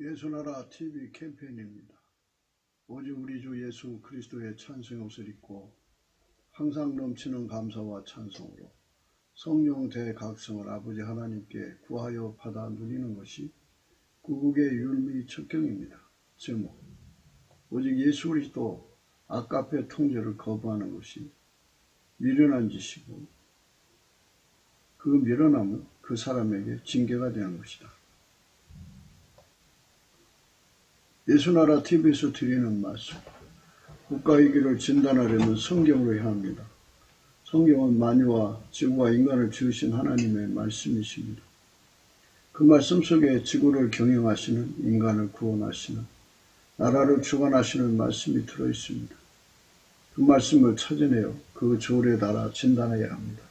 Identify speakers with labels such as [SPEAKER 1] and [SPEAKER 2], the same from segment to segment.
[SPEAKER 1] 예수나라 TV 캠페인입니다. 오직 우리 주 예수 그리스도의 찬송의 옷을 입고 항상 넘치는 감사와 찬송으로 성령 대각성을 아버지 하나님께 구하여 받아 누리는 것이 구국의 율미 첩경입니다. 제목: 오직 예수 그리스도 아까페 통제를 거부하는 것이 미련한 짓이고 그 미련함은 그 사람에게 징계가 되는 것이다. 예수나라 TV에서 드리는 말씀, 국가위기를 진단하려면 성경으로 해야 합니다. 성경은 만유와 지구와 인간을 지으신 하나님의 말씀이십니다. 그 말씀 속에 지구를 경영하시는, 인간을 구원하시는, 나라를 주관하시는 말씀이 들어있습니다. 그 말씀을 찾아내어 그 조례에 따라 진단해야 합니다.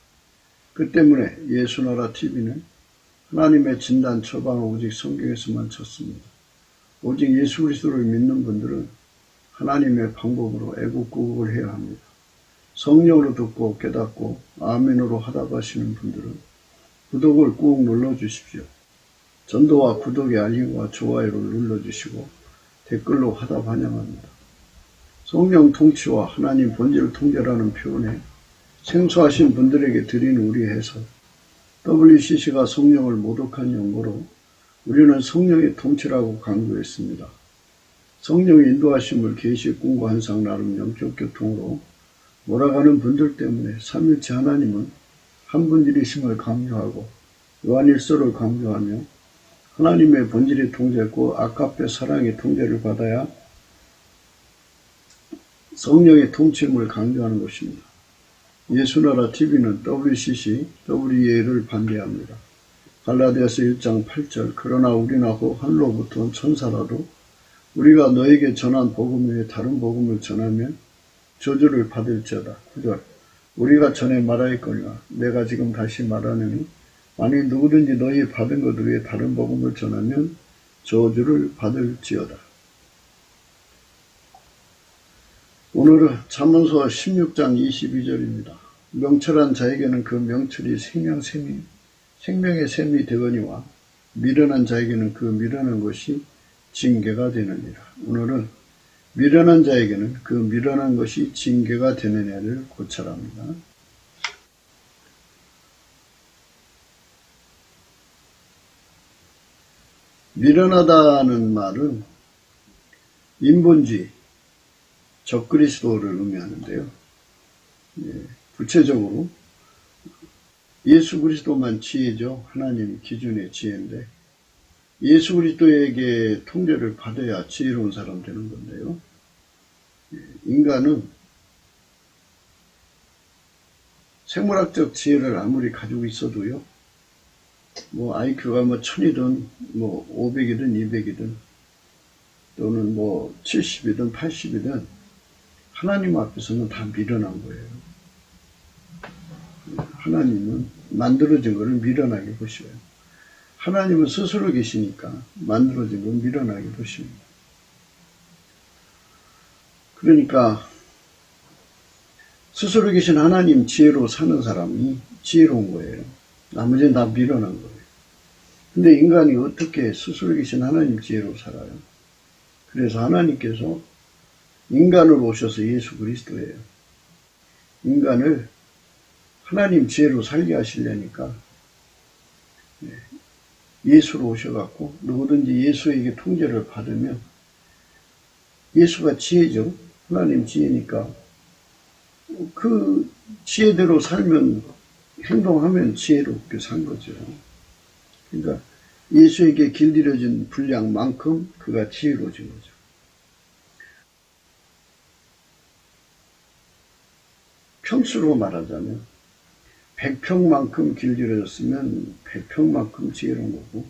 [SPEAKER 1] 그 때문에 예수나라 TV는 하나님의 진단 처방을 오직 성경에서만 찾습니다. 오직 예수 그리스도를 믿는 분들은 하나님의 방법으로 애국구국을 해야 합니다. 성령으로 듣고 깨닫고 아멘으로 하다가 하시는 분들은 구독을 꾹 눌러주십시오. 전도와 구독의 알림과 좋아요를 눌러주시고 댓글로 하다 환영합니다. 성령 통치와 하나님 본질 통제라는 표현에 생소하신 분들에게 드리는 우리 해석, WCC가 성령을 모독한 용어로 우리는 성령의 통치라고 강조했습니다. 성령의 인도하심을 계시, 꿈과 환상, 나름 영적 교통으로 몰아가는 분들 때문에 삼위일체 하나님은 한 분들이심을 강조하고 요한일서를 강조하며 하나님의 본질이 통제했고 아까페 사랑의 통제를 받아야 성령의 통치임을 강조하는 것입니다. 예수나라 TV는 WCC, WEA를 반대합니다. 갈라디아서 1장 8절, 그러나 우리나고 하늘로부터 온 천사라도 우리가 너에게 전한 복음 외에 다른 복음을 전하면 저주를 받을지어다. 9절, 우리가 전에 말하였거니와 내가 지금 다시 말하느니 만일 누구든지 너희 받은 것 외에 다른 복음을 전하면 저주를 받을지어다. 오늘은 잠언서 16장 22절입니다. 명철한 자에게는 그 명철이 생명의 샘이 되거니와 미련한 자에게는 그 미련한 것이 징계가 되느니라. 오늘은 미련한 자에게는 그 미련한 것이 징계가 되느냐를 고찰합니다. 미련하다는 말은 인본주의, 적그리스도를 의미하는데요. 구체적으로 예수 그리스도만 지혜죠. 하나님 기준의 지혜인데 예수 그리스도에게 통제를 받아야 지혜로운 사람 되는 건데요. 인간은 생물학적 지혜를 아무리 가지고 있어도요, IQ가 1000이든 500이든 200이든 또는 70이든 80이든 하나님 앞에서는 다 미련한 거예요. 하나님은 만들어진 것을 미련하게 보셔요. 하나님은 스스로 계시니까 만들어진 걸 미련하게 보십니다. 그러니까 스스로 계신 하나님 지혜로 사는 사람이 지혜로운 거예요. 나머지는 다 미련한 거예요. 근데 인간이 어떻게 스스로 계신 하나님 지혜로 살아요? 그래서 하나님께서 인간으로 오셔서 예수 그리스도예요. 인간을 하나님 지혜로 살게 하시려니까 예수로 오셔갖고 누구든지 예수에게 통제를 받으면, 예수가 지혜죠. 하나님 지혜니까 그 지혜대로 살면, 행동하면 지혜롭게 산 거죠. 그러니까 예수에게 길들여진 분량만큼 그가 지혜로워진 거죠. 평수로 말하자면 100평만큼 길들여졌으면 100평만큼 지혜로운 거고,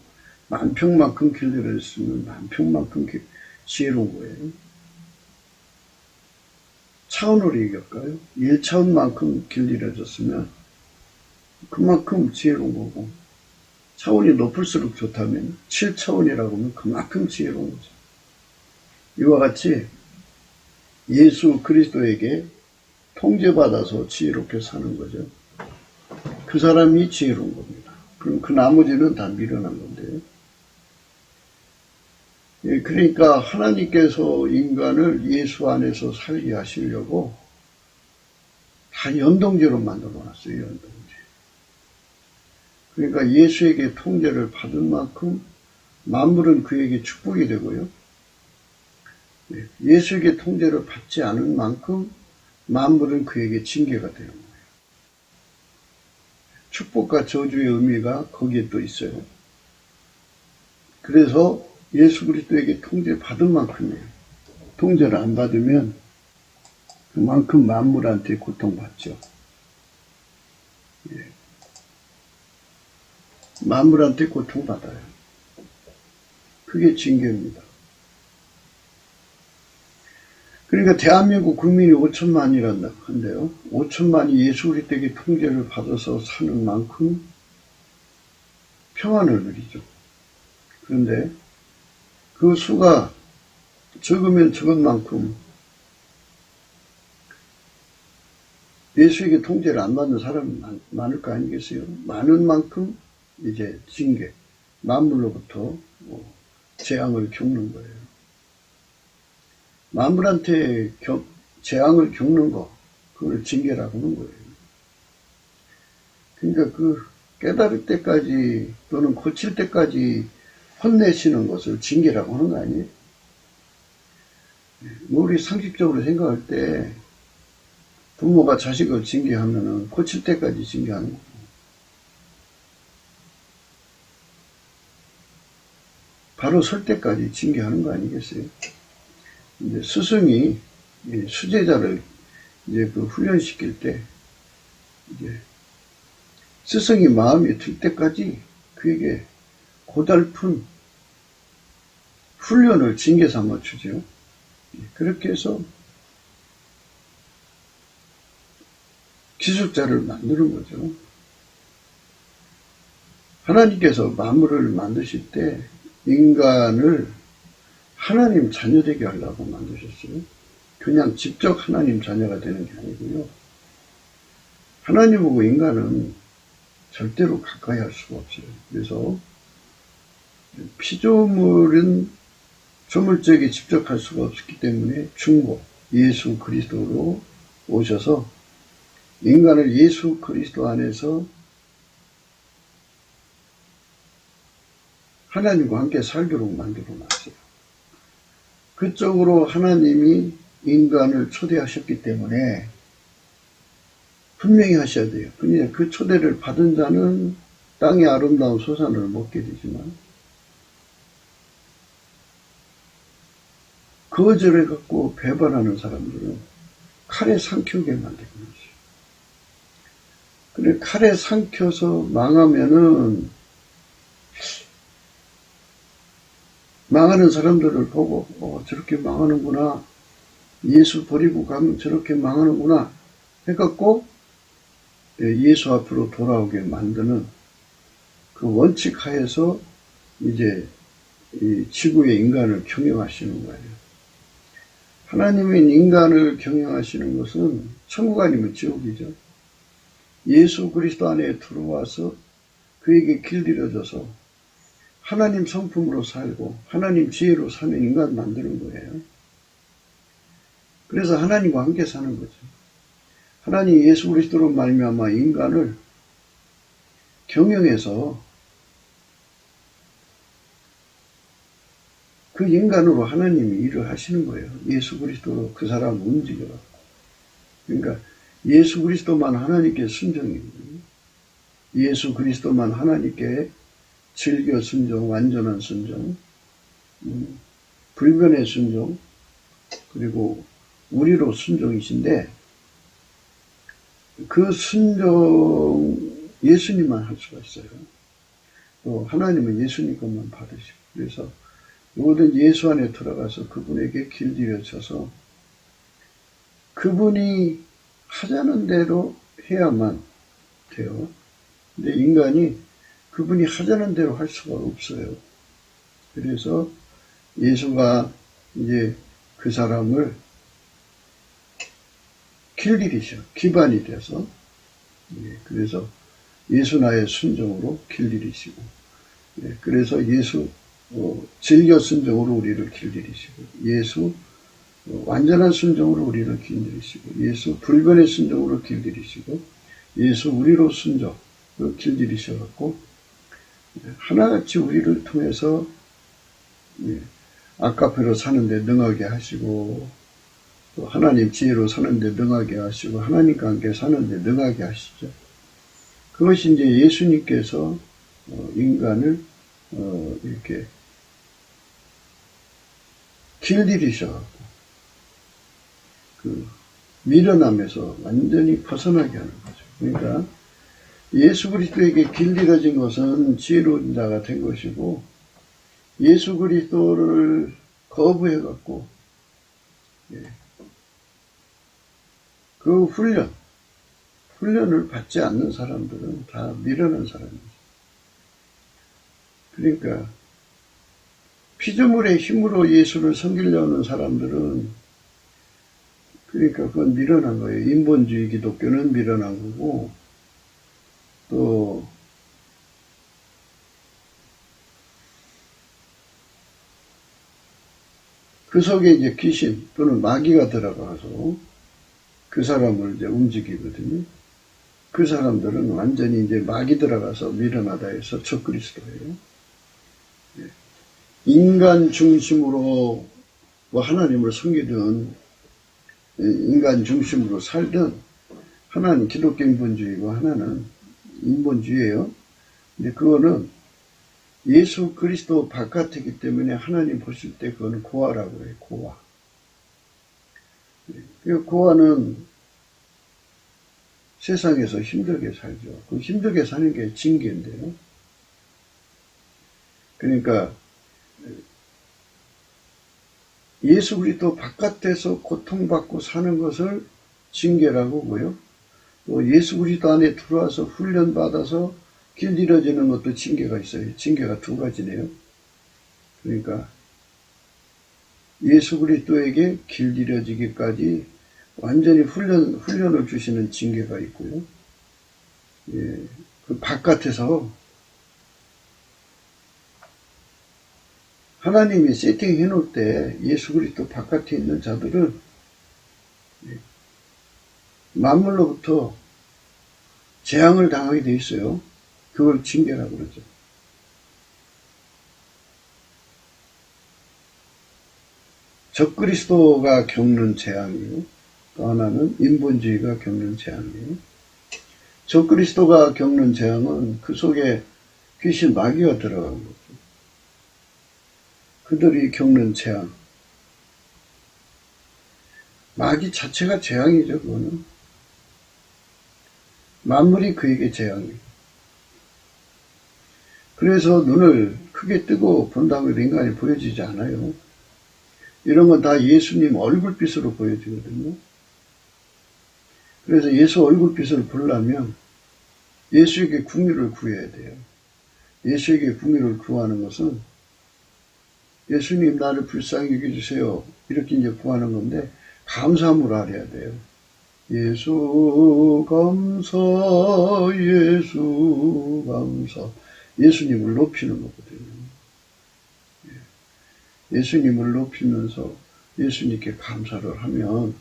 [SPEAKER 1] 10,000평만큼 길들여졌으면 10,000평만큼 지혜로운 거예요. 차원으로 얘기할까요? 1차원만큼 길들여졌으면 그만큼 지혜로운 거고, 차원이 높을수록 좋다면 7차원이라고 하면 그만큼 지혜로운 거죠. 이와 같이 예수 그리스도에게 통제받아서 지혜롭게 사는 거죠. 그 사람이 지혜로운 겁니다. 그럼 그 나머지는 다 미련한 건데요. 예, 그러니까 하나님께서 인간을 예수 안에서 살게 하시려고 다 연동제로 만들어 놨어요. 연동제. 그러니까 예수에게 통제를 받은 만큼 만물은 그에게 축복이 되고요. 예, 예수에게 통제를 받지 않은 만큼 만물은 그에게 징계가 되는 거예요. 축복과 저주의 의미가 거기에 또 있어요. 그래서 예수 그리스도에게 통제받은 만큼이에요. 통제를 안 받으면 그만큼 만물한테 고통받죠. 예. 만물한테 고통받아요. 그게 징계입니다. 그러니까 대한민국 국민이 5천만이란다 한데요. 5천만이 예수 그리스도에게 통제를 받아서 사는 만큼 평안을 누리죠. 그런데 그 수가 적으면 적은 만큼 예수에게 통제를 안 받는 사람이 많을 거 아니겠어요? 많은 만큼 이제 징계, 만물로부터 재앙을 겪는 거예요. 만물한테 재앙을 겪는 거, 그걸 징계라고 하는 거예요. 그러니까 그 깨달을 때까지 또는 고칠 때까지 혼내시는 것을 징계라고 하는 거 아니에요? 우리 상식적으로 생각할 때 부모가 자식을 징계하면은 고칠 때까지 징계하는 거고, 바로 설 때까지 징계하는 거 아니겠어요? 이제 스승이 수제자를 이제 그 훈련시킬 때 이제 스승이 마음에 들 때까지 그에게 고달픈 훈련을 징계 삼아 주죠. 그렇게 해서 기술자를 만드는 거죠. 하나님께서 만물을 만드실 때 인간을 하나님 자녀되게 하려고 만드셨어요. 그냥 직접 하나님 자녀가 되는 게 아니고요. 하나님하고 인간은 절대로 가까이 할 수가 없어요. 그래서 피조물은 조물주에게 직접 갈 수가 없었기 때문에 중보, 예수 그리스도로 오셔서 인간을 예수 그리스도 안에서 하나님과 함께 살도록 만들어 놨어요. 그쪽으로 하나님이 인간을 초대하셨기 때문에 분명히 하셔야 돼요. 그냥 그 초대를 받은 자는 땅의 아름다운 소산을 먹게 되지만 거절해갖고 배반하는 사람들은 칼에 삼키게 만들고 있어요. 그래, 칼에 삼켜서 망하면은 망하는 사람들을 보고 저렇게 망하는구나, 예수 버리고 가면 저렇게 망하는구나 해갖고 예수 앞으로 돌아오게 만드는 그 원칙 하에서 이제 이 지구의 인간을 경영하시는 거예요. 하나님은 인간을 경영하시는 것은 천국 아니면 지옥이죠. 예수 그리스도 안에 들어와서 그에게 길들여져서 하나님 성품으로 살고 하나님 지혜로 사는 인간 만드는 거예요. 그래서 하나님과 함께 사는 거죠. 하나님 예수 그리스도로 말미암아 인간을 경영해서 그 인간으로 하나님이 일을 하시는 거예요. 예수 그리스도로 그 사람을 움직여갖고. 그러니까 예수 그리스도만 하나님께 순종입니다. 예수 그리스도만 하나님께 즐겨 순종, 완전한 순종, 불변의 순종, 그리고 우리로 순종이신데 그 순종 예수님만 할 수가 있어요. 또 하나님은 예수님 것만 받으시고, 그래서 모든 예수 안에 들어가서 그분에게 길들여져서 그분이 하자는 대로 해야만 돼요. 근데 인간이 그분이 하자는 대로 할 수가 없어요. 그래서 예수가 이제 그 사람을 길들이셔, 기반이 돼서, 그래서 예수 나의 순종으로 길들이시고, 그래서 예수 즐겨 순종으로 우리를 길들이시고, 예수 완전한 순종으로 우리를 길들이시고, 예수 불변의 순종으로 길들이시고, 예수 우리로 순종으로 길들이셔갖고 하나같이 우리를 통해서 아카페로 사는데 능하게 하시고, 또 하나님 지혜로 사는데 능하게 하시고, 하나님과 함께 사는데 능하게 하시죠. 그것이 이제 예수님께서 인간을 이렇게 길들이셔갖고 그 미련함에서 완전히 벗어나게 하는 거죠. 그러니까 예수 그리스도에게 길들여진 것은 지혜로운 자가 된 것이고, 예수 그리스도를 거부해갖고 그 훈련을 받지 않는 사람들은 다 미련한 사람이죠. 그러니까 피조물의 힘으로 예수를 섬기려는 사람들은, 그러니까 그건 미련한 거예요. 인본주의 기독교는 미련한 거고, 또 그 속에 이제 귀신 또는 마귀가 들어가서 그 사람을 이제 움직이거든요. 그 사람들은 완전히 이제 마귀 들어가서 미련하다 해서 적그리스도예요. 인간 중심으로 뭐 하나님을 섬기든 인간 중심으로 살든, 하나는 기독교 인본주의고 하나는 인본주의예요. 근데 그거는 예수 그리스도 바깥이기 때문에 하나님 보실 때 그거는 고아라고 해요. 고아. 그 고아는 세상에서 힘들게 살죠. 그 힘들게 사는 게 징계인데요. 그러니까 예수 그리스도 바깥에서 고통받고 사는 것을 징계라고 보고요. 또 예수 그리스도 안에 들어와서 훈련받아서 길들여지는 것도 징계가 있어요. 징계가 두 가지네요. 그러니까 예수 그리스도에게 길들여지기까지 완전히 훈련을 주시는 징계가 있고요. 그 바깥에서 하나님이 세팅해 놓을 때 예수 그리스도 바깥에 있는 자들은 만물로부터 재앙을 당하게 돼 있어요. 그걸 징계라고 그러죠. 적그리스도가 겪는 재앙이고, 또 하나는 인본주의가 겪는 재앙이에요. 적그리스도가 겪는 재앙은 그 속에 귀신 마귀가 들어간 거죠. 그들이 겪는 재앙. 마귀 자체가 재앙이죠, 그거는. 만물이 그에게 재앙이에요. 그래서 눈을 크게 뜨고 본다고 해도 인간이 보여지지 않아요. 이런 건 다 예수님 얼굴빛으로 보여지거든요. 그래서 예수 얼굴빛을 보려면 예수에게 긍휼을 구해야 돼요. 예수에게 긍휼을 구하는 것은 예수님 나를 불쌍히 여겨주세요, 이렇게 이제 구하는 건데, 감사함으로 알아야 돼요. 예수 감사, 예수 감사. 예수님을 높이는 거거든요. 예수님을 높이면서 예수님께 감사를 하면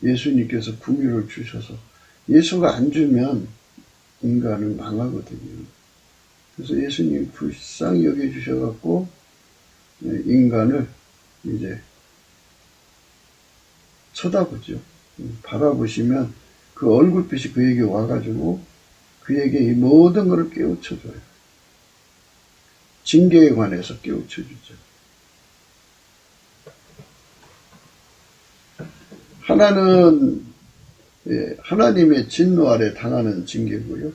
[SPEAKER 1] 예수님께서 긍휼을 주셔서, 예수가 안 주면 인간은 망하거든요. 그래서 예수님 불쌍히 여겨주셔갖고 인간을 이제 쳐다보죠. 바라보시면 그 얼굴빛이 그에게 와가지고 그에게 이 모든 것을 깨우쳐줘요. 징계에 관해서 깨우쳐주죠. 하나는 하나님의 진노 아래 당하는 징계고요.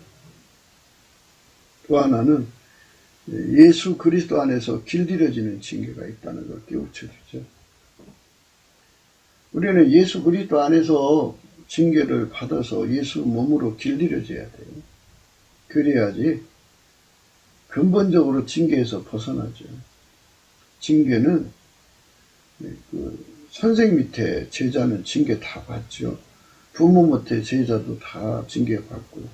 [SPEAKER 1] 또 하나는 예수 그리스도 안에서 길들여지는 징계가 있다는 걸 깨우쳐주죠. 우리는 예수 그리스도 안에서 징계를 받아서 예수 몸으로 길들여져야 돼요. 그래야지 근본적으로 징계에서 벗어나죠. 징계는 선생 밑에 제자는 징계 다 받죠. 부모 밑에 제자도 다 징계 받고요.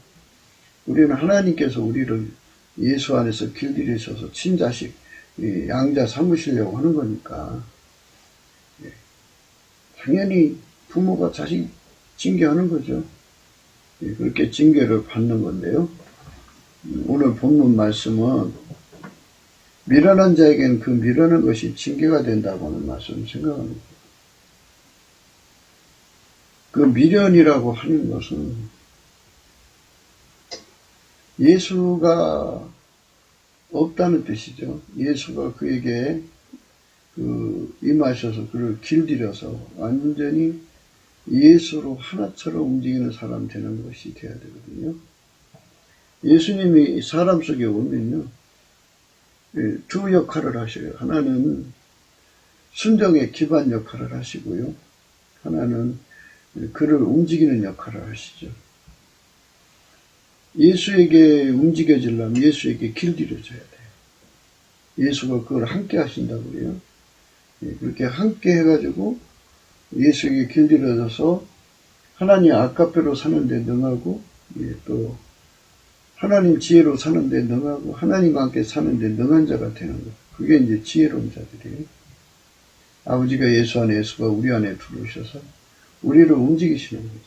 [SPEAKER 1] 우리는 하나님께서 우리를 예수 안에서 길들이셔서 친자식, 양자 삼으시려고 하는 거니까 당연히 부모가 자식 징계하는 거죠. 그렇게 징계를 받는 건데요. 오늘 본문 말씀은 미련한 자에겐 그 미련한 것이 징계가 된다고 하는 말씀을 생각합니다. 그 미련이라고 하는 것은 예수가 없다는 뜻이죠. 예수가 그에게 임하셔서 그를 길들여서 완전히 예수로 하나처럼 움직이는 사람 되는 것이 돼야 되거든요. 예수님이 사람 속에 오면요, 두 역할을 하셔요. 하나는 순종의 기반 역할을 하시고요. 하나는 그를 움직이는 역할을 하시죠. 예수에게 움직여지려면 예수에게 길들여져야 돼요. 예수가 그걸 함께 하신다고 그래요. 그렇게 함께 해가지고 예수에게 길들여져서 하나님 아까페로 사는데 능하고, 또 하나님 지혜로 사는데 능하고, 하나님과 함께 사는데 능한 자가 되는 것. 그게 이제 지혜로운 자들이에요. 아버지가 예수 안에, 예수가 우리 안에 들어오셔서 우리를 움직이시는 거죠.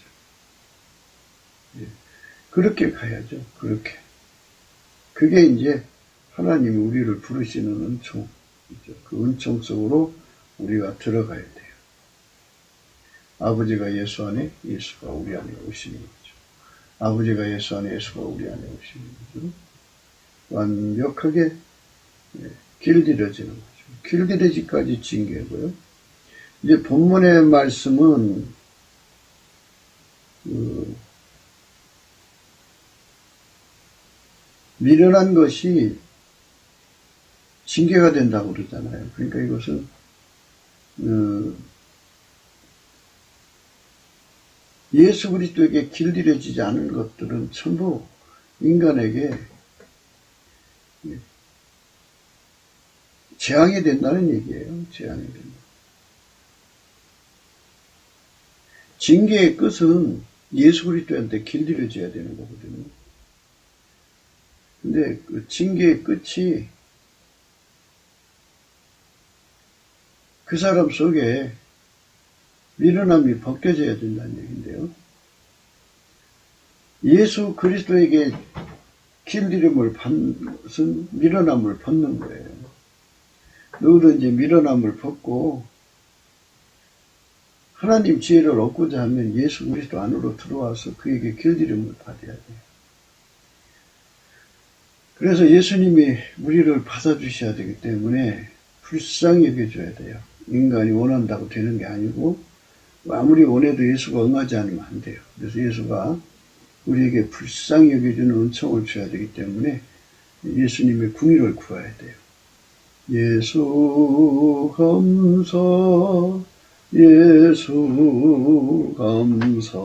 [SPEAKER 1] 그렇게 가야죠. 그렇게. 그게 이제 하나님이 우리를 부르시는 은총이죠. 그 은총 속으로 우리가 들어가야 돼요. 아버지가 예수 안에, 예수가 우리 안에 오시는 거죠. 아버지가 예수 안에, 예수가 우리 안에 오시는 거죠. 완벽하게 길들여지는 거죠. 길들여지까지 징계고요. 이제 본문의 말씀은 미련한 것이 징계가 된다고 그러잖아요. 그러니까 이것은 예수 그리스도에게 길들여지지 않은 것들은 전부 인간에게 재앙이 된다는 얘기예요. 재앙이 된다. 징계의 끝은 예수 그리스도한테 길들여져야 되는 거거든요. 근데 그 징계의 끝이 그 사람 속에 미련함이 벗겨져야 된다는 얘기인데요. 예수 그리스도에게 길들임을 받는 것은 미련함을 벗는 거예요. 누구든지 미련함을 벗고 하나님 지혜를 얻고자 하면 예수 그리스도 안으로 들어와서 그에게 길들임을 받아야 돼요. 그래서 예수님이 우리를 받아주셔야 되기 때문에 불쌍히 여겨줘야 돼요. 인간이 원한다고 되는 게 아니고 아무리 원해도 예수가 응하지 않으면 안 돼요. 그래서 예수가 우리에게 불쌍히 여겨주는 은총을 줘야 되기 때문에 예수님의 궁의를 구해야 돼요. 예수 감사, 예수 감사,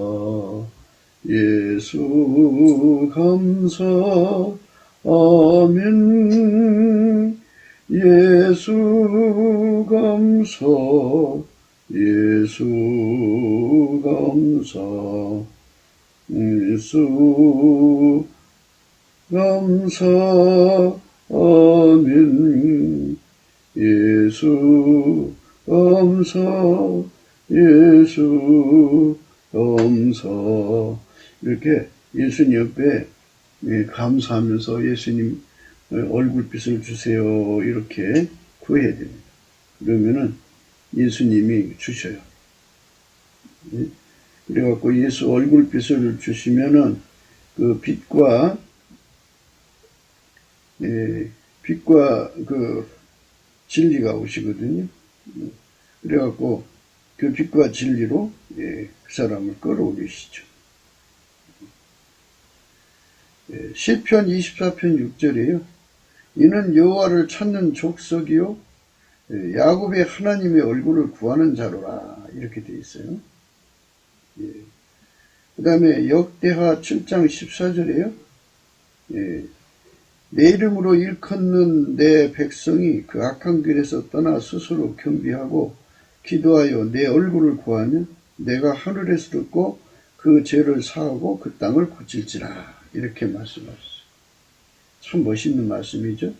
[SPEAKER 1] 예수 감사, 아멘. 예수 감사, 예수 감사, 예수 감사, 아멘. 예수 감사, 예수 감사. 이렇게 예수님 옆에 감사하면서 예수님 얼굴빛을 주세요. 이렇게 구해야 됩니다. 그러면은 예수님이 주셔요. 그래갖고 예수 얼굴빛을 주시면은 그 빛과 그 진리가 오시거든요. 그래갖고 그 빛과 진리로 그 사람을 끌어올리시죠. 시편 24편 6절이에요. 이는 여호와를 찾는 족속이요 야곱의 하나님의 얼굴을 구하는 자로라. 이렇게 되어 있어요. 그 다음에 역대하 7장 14절이에요. 내 이름으로 일컫는 내 백성이 그 악한 길에서 떠나 스스로 겸비하고 기도하여 내 얼굴을 구하면 내가 하늘에서 듣고 그 죄를 사하고 그 땅을 고칠지라. 이렇게 말씀하셨어요. 참 멋있는 말씀이죠.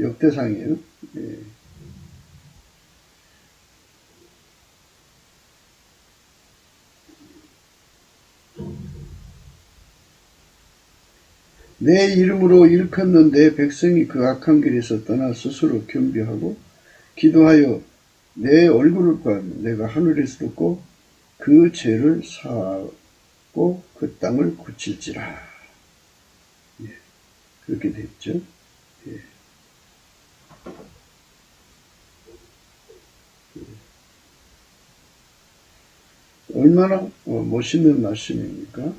[SPEAKER 1] 역대상이에요. 내 이름으로 일컫는 내 백성이 그 악한 길에서 떠나 스스로 겸비하고 기도하여 내 얼굴을 구하면 내가 하늘에서 듣고 그 죄를 사하고 그 땅을 고칠지라. 그렇게 됐죠. 얼마나 멋있는 말씀입니까?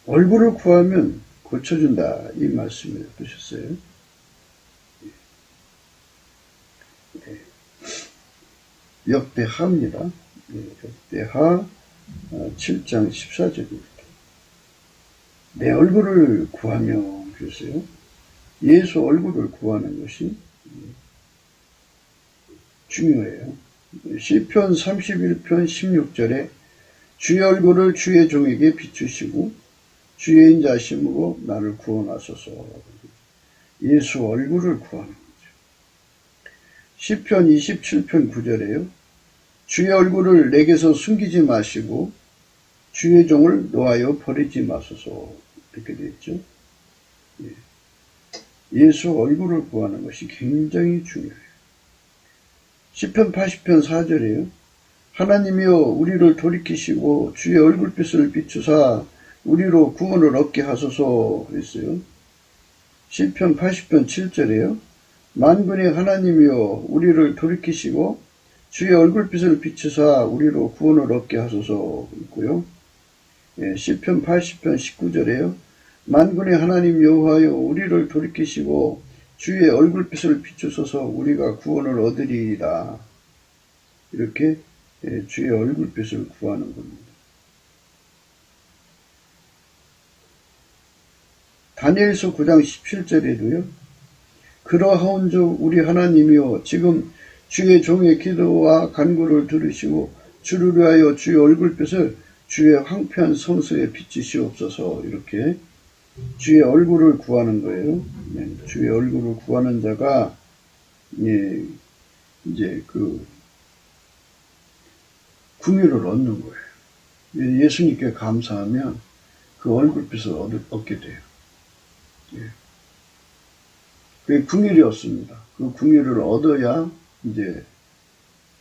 [SPEAKER 1] 얼굴을 구하면 고쳐준다. 이 말씀을 보셨어요? 역대하입니다. 역대하 7장 14절입니다. 내 얼굴을 구하며 그랬어요. 예수 얼굴을 구하는 것이 중요해요. 시편 31편 16절에 주의 얼굴을 주의 종에게 비추시고 주의 인자심으로 나를 구원하소서. 예수 얼굴을 구하는 거죠. 시편 27편 9절에요. 주의 얼굴을 내게서 숨기지 마시고 주의 종을 놓아여 버리지 마소서. 이렇게 되어 있죠. 예수 얼굴을 구하는 것이 굉장히 중요해요. 시편 80편 4절에요. 하나님이여 우리를 돌이키시고 주의 얼굴빛을 비추사 우리로 구원을 얻게 하소서 했어요. 시편 80편 7절에요. 만군의 하나님이여 우리를 돌이키시고 주의 얼굴빛을 비추사 우리로 구원을 얻게 하소서 있고요. 시편 80편 19절에요. 만군의 하나님 여호와여 우리를 돌이키시고 주의 얼굴빛을 비추소서 우리가 구원을 얻으리이다. 이렇게 주의 얼굴빛을 구하는 겁니다. 다니엘서 9장 17절에도요. 그러하온즉 우리 하나님이여 지금 주의 종의 기도와 간구를 들으시고 주를 위하여 주의 얼굴빛을 주의 황폐한 성소에 비추시옵소서. 이렇게 주의 얼굴을 구하는 거예요. 주의 얼굴을 구하는 자가 이제 그 궁유를 얻는 거예요. 예수님께 감사하면 그 얼굴빛을 얻게 돼요. 그게 궁유였습니다. 그 궁유를 얻어야 이제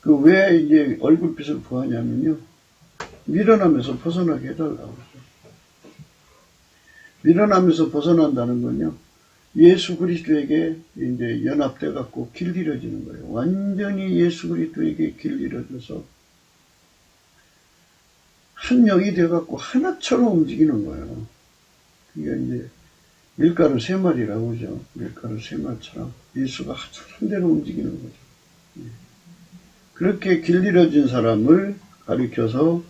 [SPEAKER 1] 그 왜 이제 얼굴빛을 구하냐면요. 밀어나면서 벗어나게 해달라고 그러죠. 밀어나면서 벗어난다는 건요. 예수 그리스도에게 이제 연합돼 갖고 길들여지는 거예요. 완전히 예수 그리스도에게 길들여져서 한 영이 돼 갖고 하나처럼 움직이는 거예요. 그게 이제 밀가루 세 마리라고 그러죠. 밀가루 세 마리처럼 예수가 한 대로 움직이는 거죠. 그렇게 길들여진 사람을 가리켜서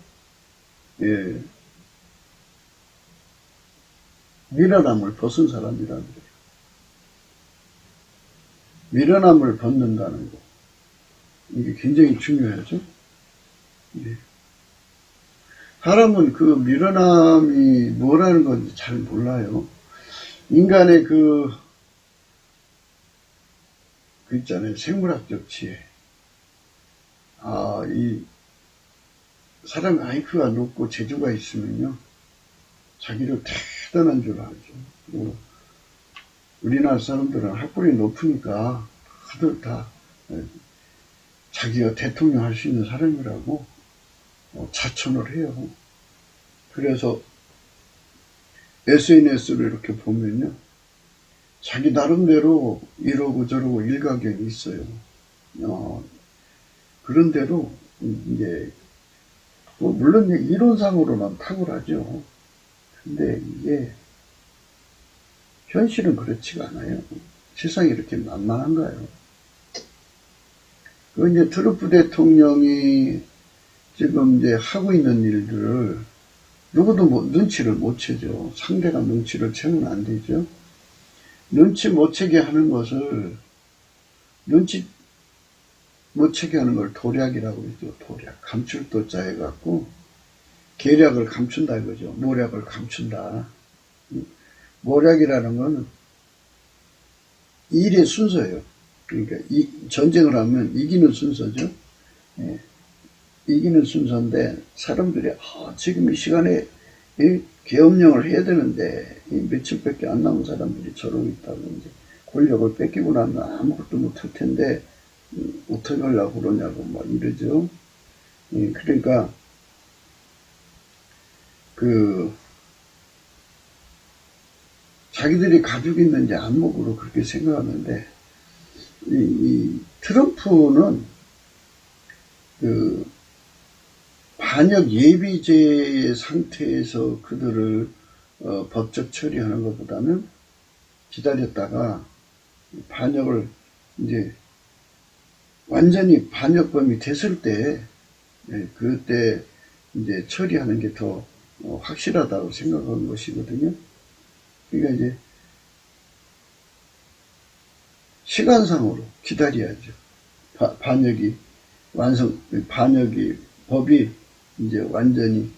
[SPEAKER 1] 미련함을 벗은 사람이라는 거예요. 미련함을 벗는다는 거. 이게 굉장히 중요하죠. 사람은 그 미련함이 뭐라는 건지 잘 몰라요. 인간의 그 있잖아요. 생물학적 지혜. 이 사람의 IQ가 높고 재주가 있으면요. 자기를 대단한 줄 알죠. 우리나라 사람들은 학벌이 높으니까 다들 다 자기가 대통령 할 수 있는 사람이라고 자천을 해요. 그래서 SNS를 이렇게 보면요. 자기 나름대로 이러고 저러고 일가견이 있어요. 그런대로 이제 물론 이론상으로는 탁월하죠. 근데 이게 현실은 그렇지가 않아요. 세상이 이렇게 만만한가요? 그 이제 트럼프 대통령이 지금 이제 하고 있는 일들을 누구도 눈치를 못 채죠. 상대가 눈치를 채면 안 되죠. 눈치 못 채게 하는 것을 눈치 못 채게 하는 걸 도략이라고 그러죠. 도략. 감출도자 해갖고 계략을 감춘다 이거죠. 모략을 감춘다. 모략이라는 건 일의 순서예요. 그러니까 전쟁을 하면 이기는 순서죠. 예, 이기는 순서인데 사람들이 지금 이 시간에 계엄령을 해야 되는데 며칠밖에 안 남은 사람들이 저러고 있다고 이제 권력을 뺏기고 나면 아무것도 못할 텐데 어떻게 하려고 그러냐고 막 이러죠. 그러니까 자기들이 가지고 있는지 안목으로 그렇게 생각하는데 이 트럼프는 반역 예비죄 상태에서 그들을 법적 처리하는 것보다는 기다렸다가 반역을 이제 완전히 반역범이 됐을 때 그때 이제 처리하는 게 더 확실하다고 생각하는 것이거든요. 그러니까 이제 시간상으로 기다려야죠. 반역이 법이 이제 완전히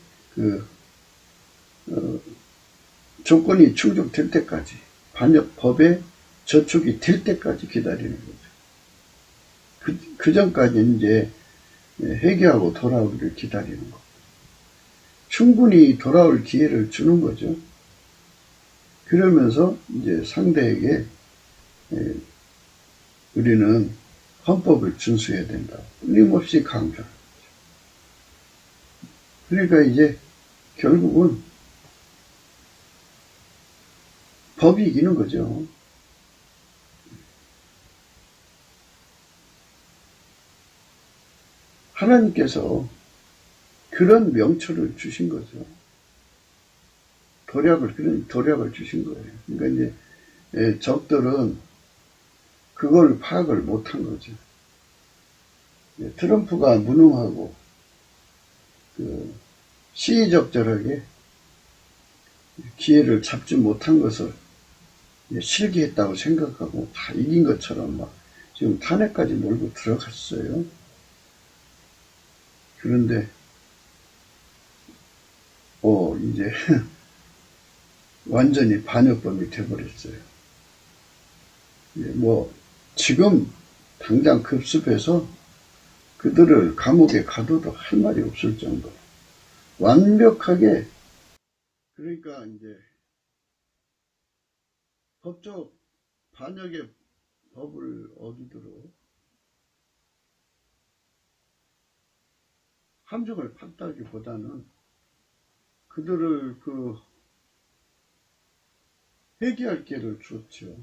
[SPEAKER 1] 조건이 충족될 때까지 반역법에 저촉이 될 때까지 기다리는 거죠. 그 전까지 이제 회개하고 돌아오기를 기다리는 거. 충분히 돌아올 기회를 주는 거죠. 그러면서 이제 상대에게 우리는 헌법을 준수해야 된다. 끊임없이 강조하는 거죠. 그러니까 이제 결국은 법이 이기는 거죠. 하나님께서 그런 명초를 주신 거죠. 그런 도략을 주신 거예요. 그러니까 이제 적들은 그걸 파악을 못한 거죠. 트럼프가 무능하고 시의적절하게 기회를 잡지 못한 것을 실기했다고 생각하고 다 이긴 것처럼 막 지금 탄핵까지 몰고 들어갔어요. 그런데 이제 완전히 반역범이 돼버렸어요. 지금 당장 급습해서 그들을 감옥에 가둬도 할 말이 없을 정도로 완벽하게, 그러니까 이제 법적 반역의 법을 어기도록 함정을 팠다기보다는 그들을 회개할 기회를 줬죠.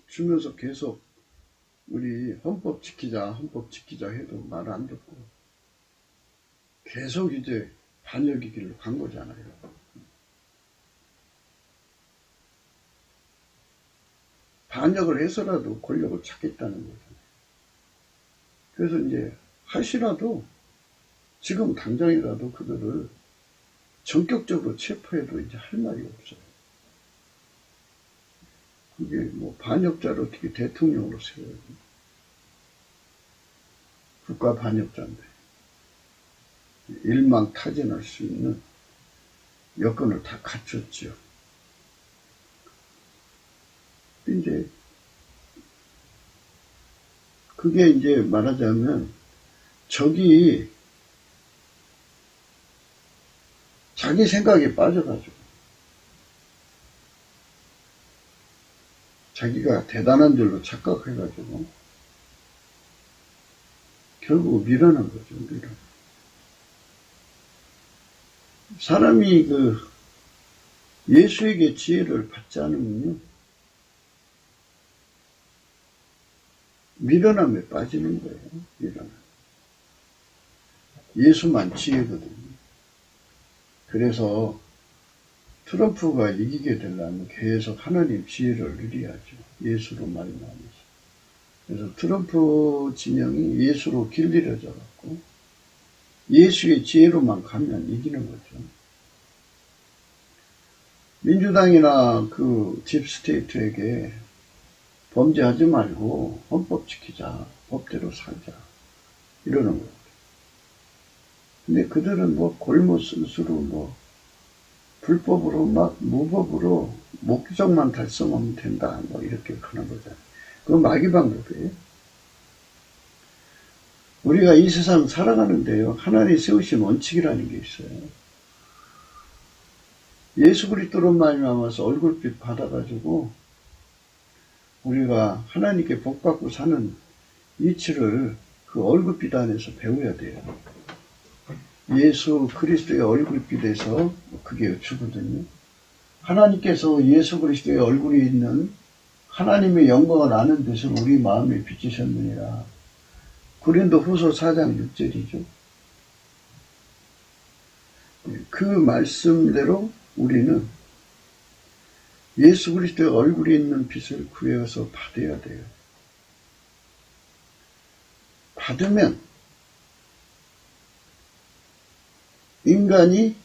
[SPEAKER 1] 주면서 계속 우리 헌법 지키자 해도 말 안 듣고 계속 이제 반역의 길로 간 거잖아요. 반역을 해서라도 권력을 찾겠다는 거잖아요. 그래서 이제 하시라도 지금 당장이라도 그들을 전격적으로 체포해도 이제 할 말이 없어요. 그게 반역자를 어떻게 대통령으로 세워요? 국가 반역자인데 일망타진할 수 있는 여건을 다 갖췄죠. 이제 그게 이제 말하자면 적이 자기 생각에 빠져가지고 자기가 대단한 줄로 착각해가지고 결국 밀어낸 거죠. 사람이 예수에게 지혜를 받지 않으면요 밀어남에 빠지는 거예요. 밀어남. 예수만 지혜거든요. 그래서 트럼프가 이기게 되려면 계속 하나님 지혜를 누려야죠. 예수로 말미암아서. 그래서 트럼프 진영이 예수로 길들여져 갖고 예수의 지혜로만 가면 이기는 거죠. 민주당이나 딥스테이트에게 범죄하지 말고 헌법 지키자, 법대로 살자 이러는 거예요. 근데 그들은 골무 스스로 불법으로 무법으로 목적만 달성하면 된다. 뭐 이렇게 하는 거잖아요. 그건 마귀 방법이에요. 우리가 이 세상 살아가는데요, 하나님이 세우신 원칙이라는 게 있어요. 예수 그리스도로 말미암아서 얼굴빛 받아가지고 우리가 하나님께 복받고 사는 이치를 그 얼굴빛 안에서 배워야 돼요. 예수 그리스도의 얼굴빛에서 그게 주거든요. 하나님께서 예수 그리스도의 얼굴이 있는 하나님의 영광을 아는 데서 우리 마음에 비치셨느니라. 고린도후서 4장 6절이죠. 그 말씀대로 우리는 예수 그리스도의 얼굴이 있는 빛을 구해서 받아야 돼요. 받으면 인간이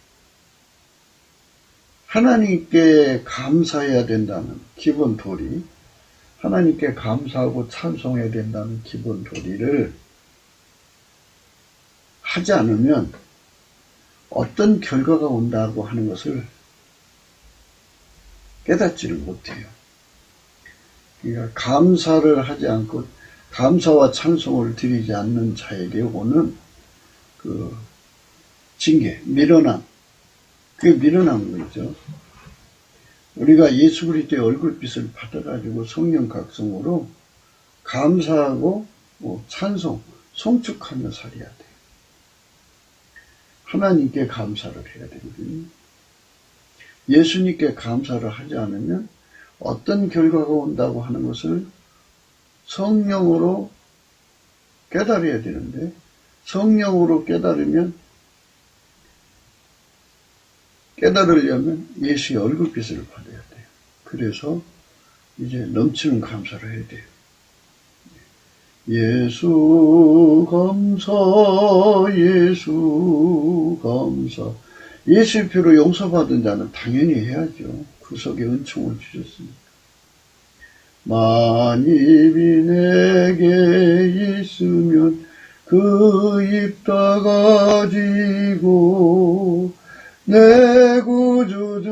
[SPEAKER 1] 하나님께 감사해야 된다는 기본 도리, 하나님께 감사하고 찬송해야 된다는 기본 도리를 하지 않으면 어떤 결과가 온다고 하는 것을 깨닫지를 못해요. 그러니까 감사를 하지 않고 감사와 찬송을 드리지 않는 자에게 오는 그 징계, 미련함, 그게 미련한 거죠. 우리가 예수 그리스도의 얼굴빛을 받아가지고 성령 각성으로 감사하고 찬송, 송축하며 살아야 돼요. 하나님께 감사를 해야 되거든요. 예수님께 감사를 하지 않으면 어떤 결과가 온다고 하는 것을 성령으로 깨달아야 되는데, 성령으로 깨달으려면 예수의 얼굴빛을 받아야 돼요. 그래서 이제 넘치는 감사를 해야 돼요. 예수 감사, 예수 감사. 예수의 피로 용서받은 자는 당연히 해야죠. 구속의 은총을 주셨으니까. 만입이 내게 있으면 그 입 다 가지고 내 구주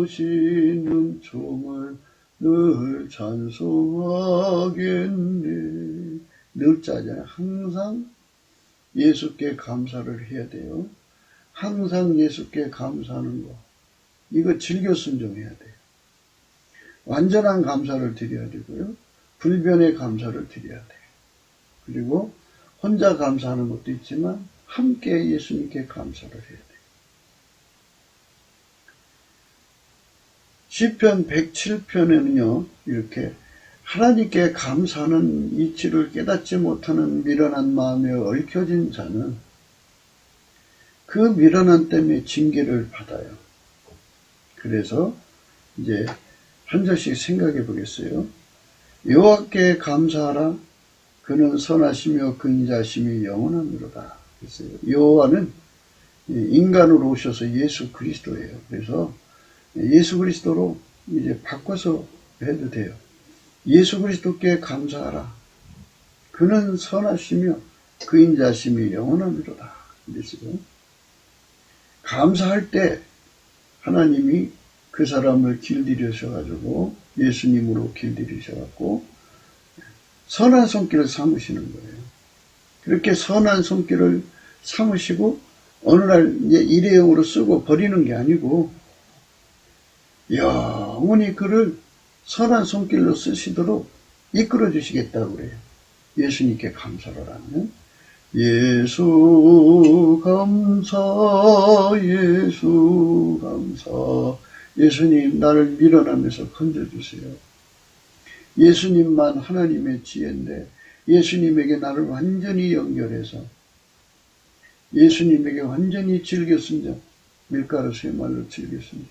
[SPEAKER 1] 주신 은총을 늘 찬송하겠네. 늘 짜잖아요. 항상 예수께 감사를 해야 돼요. 항상 예수께 감사하는 거. 이거 즐겨 순종해야 돼요. 완전한 감사를 드려야 되고요. 불변의 감사를 드려야 돼요. 그리고 혼자 감사하는 것도 있지만 함께 예수님께 감사를 해야 돼요. 시편 107편에는요. 이렇게 하나님께 감사하는 이치를 깨닫지 못하는 미련한 마음에 얽혀진 자는 그 미련함 때문에 징계를 받아요. 그래서 이제 한 절씩 생각해 보겠어요. 여호와께 감사하라. 그는 선하시며 그 인자심이 영원하미로다. 그랬어요. 여호와는 인간으로 오셔서 예수 그리스도예요. 그래서 예수 그리스도로 이제 바꿔서 해도 돼요. 예수 그리스도께 감사하라. 그는 선하시며 그 인자심이 영원하미로다. 그랬어요. 감사할 때 하나님이 그 사람을 길들이셔가지고 예수님으로 길들이셔갖고 선한 손길을 삼으시는 거예요. 그렇게 선한 손길을 삼으시고 어느 날 이제 일회용으로 쓰고 버리는 게 아니고 영원히 그를 선한 손길로 쓰시도록 이끌어 주시겠다고 그래요. 예수님께 감사를 하면 예수 감사, 예수 감사. 예수님 나를 밀어내면서 건져주세요. 예수님만 하나님의 지혜인데 예수님에게 나를 완전히 연결해서 예수님에게 완전히 즐겼은즉 밀가루 세 말로 즐겼은즉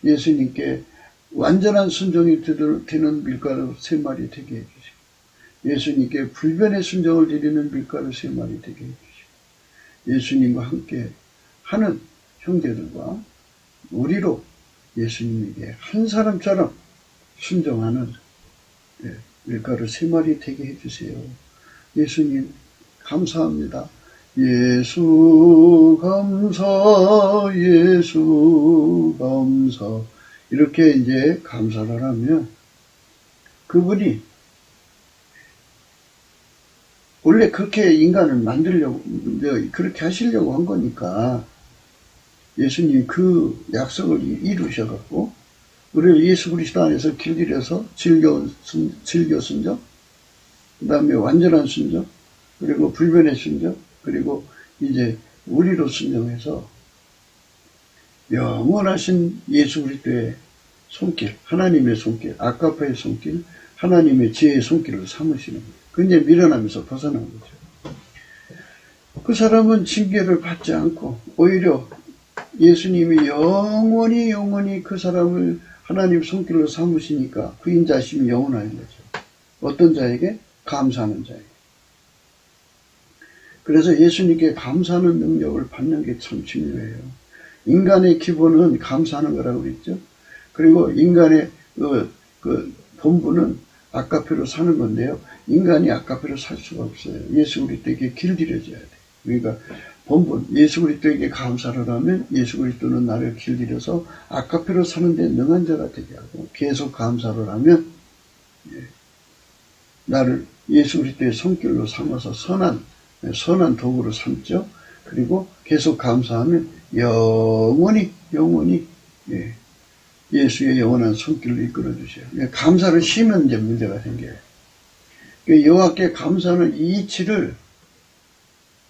[SPEAKER 1] 예수님께 완전한 순종이 되는 밀가루 세 마리 되게 해주시고 예수님께 불변의 순종을 드리는 밀가루 세 마리 되게 해주시고 예수님과 함께 하는 형제들과 우리로 예수님에게 한 사람처럼 순종하는 밀가루 세 마리 되게 해주세요. 예수님 감사합니다. 예수 감사, 예수 감사. 이렇게 이제 감사를 하면 그분이 원래 그렇게 인간을 만들려고, 그렇게 하시려고 한 거니까 예수님이 그 약속을 이루셔갖고 우리를 예수 그리스도 안에서 길들여서 즐겨 순종, 그 다음에 완전한 순종, 그리고 불변의 순종, 그리고 이제 우리로 순종해서 영원하신 예수 그리스도의 손길, 하나님의 손길, 아까파의 손길, 하나님의 지혜의 손길을 삼으시는 거예요. 그 이제 밀어나면서 벗어난 거죠. 그 사람은 징계를 받지 않고 오히려 예수님이 영원히 그 사람을 하나님 손길로 삼으시니까 그 인자심이 영원한 거죠. 어떤 자에게? 감사하는 자에게. 그래서 예수님께 감사하는 능력을 받는 게 참 중요해요. 인간의 기본은 감사하는 거라고 그랬죠. 그리고 인간의 그 본분은 아까페로 사는 건데요. 인간이 아까페로 살 수가 없어요. 예수 그리스도에게 길들여져야 돼. 그러니까 본분, 예수 그리스도에게 감사를 하면 예수 그리스도는 나를 길들여서 아까페로 사는데 능한 자가 되게 하고, 계속 감사를 하면 나를 예수 그리스도의 손길로 삼아서 선한 도구로 삼죠. 그리고 계속 감사하면 영원히 예수의 영원한 손길로 이끌어 주셔요. 감사를 쉬면 이제 문제가 생겨요. 여호와께 감사하는 이 이치를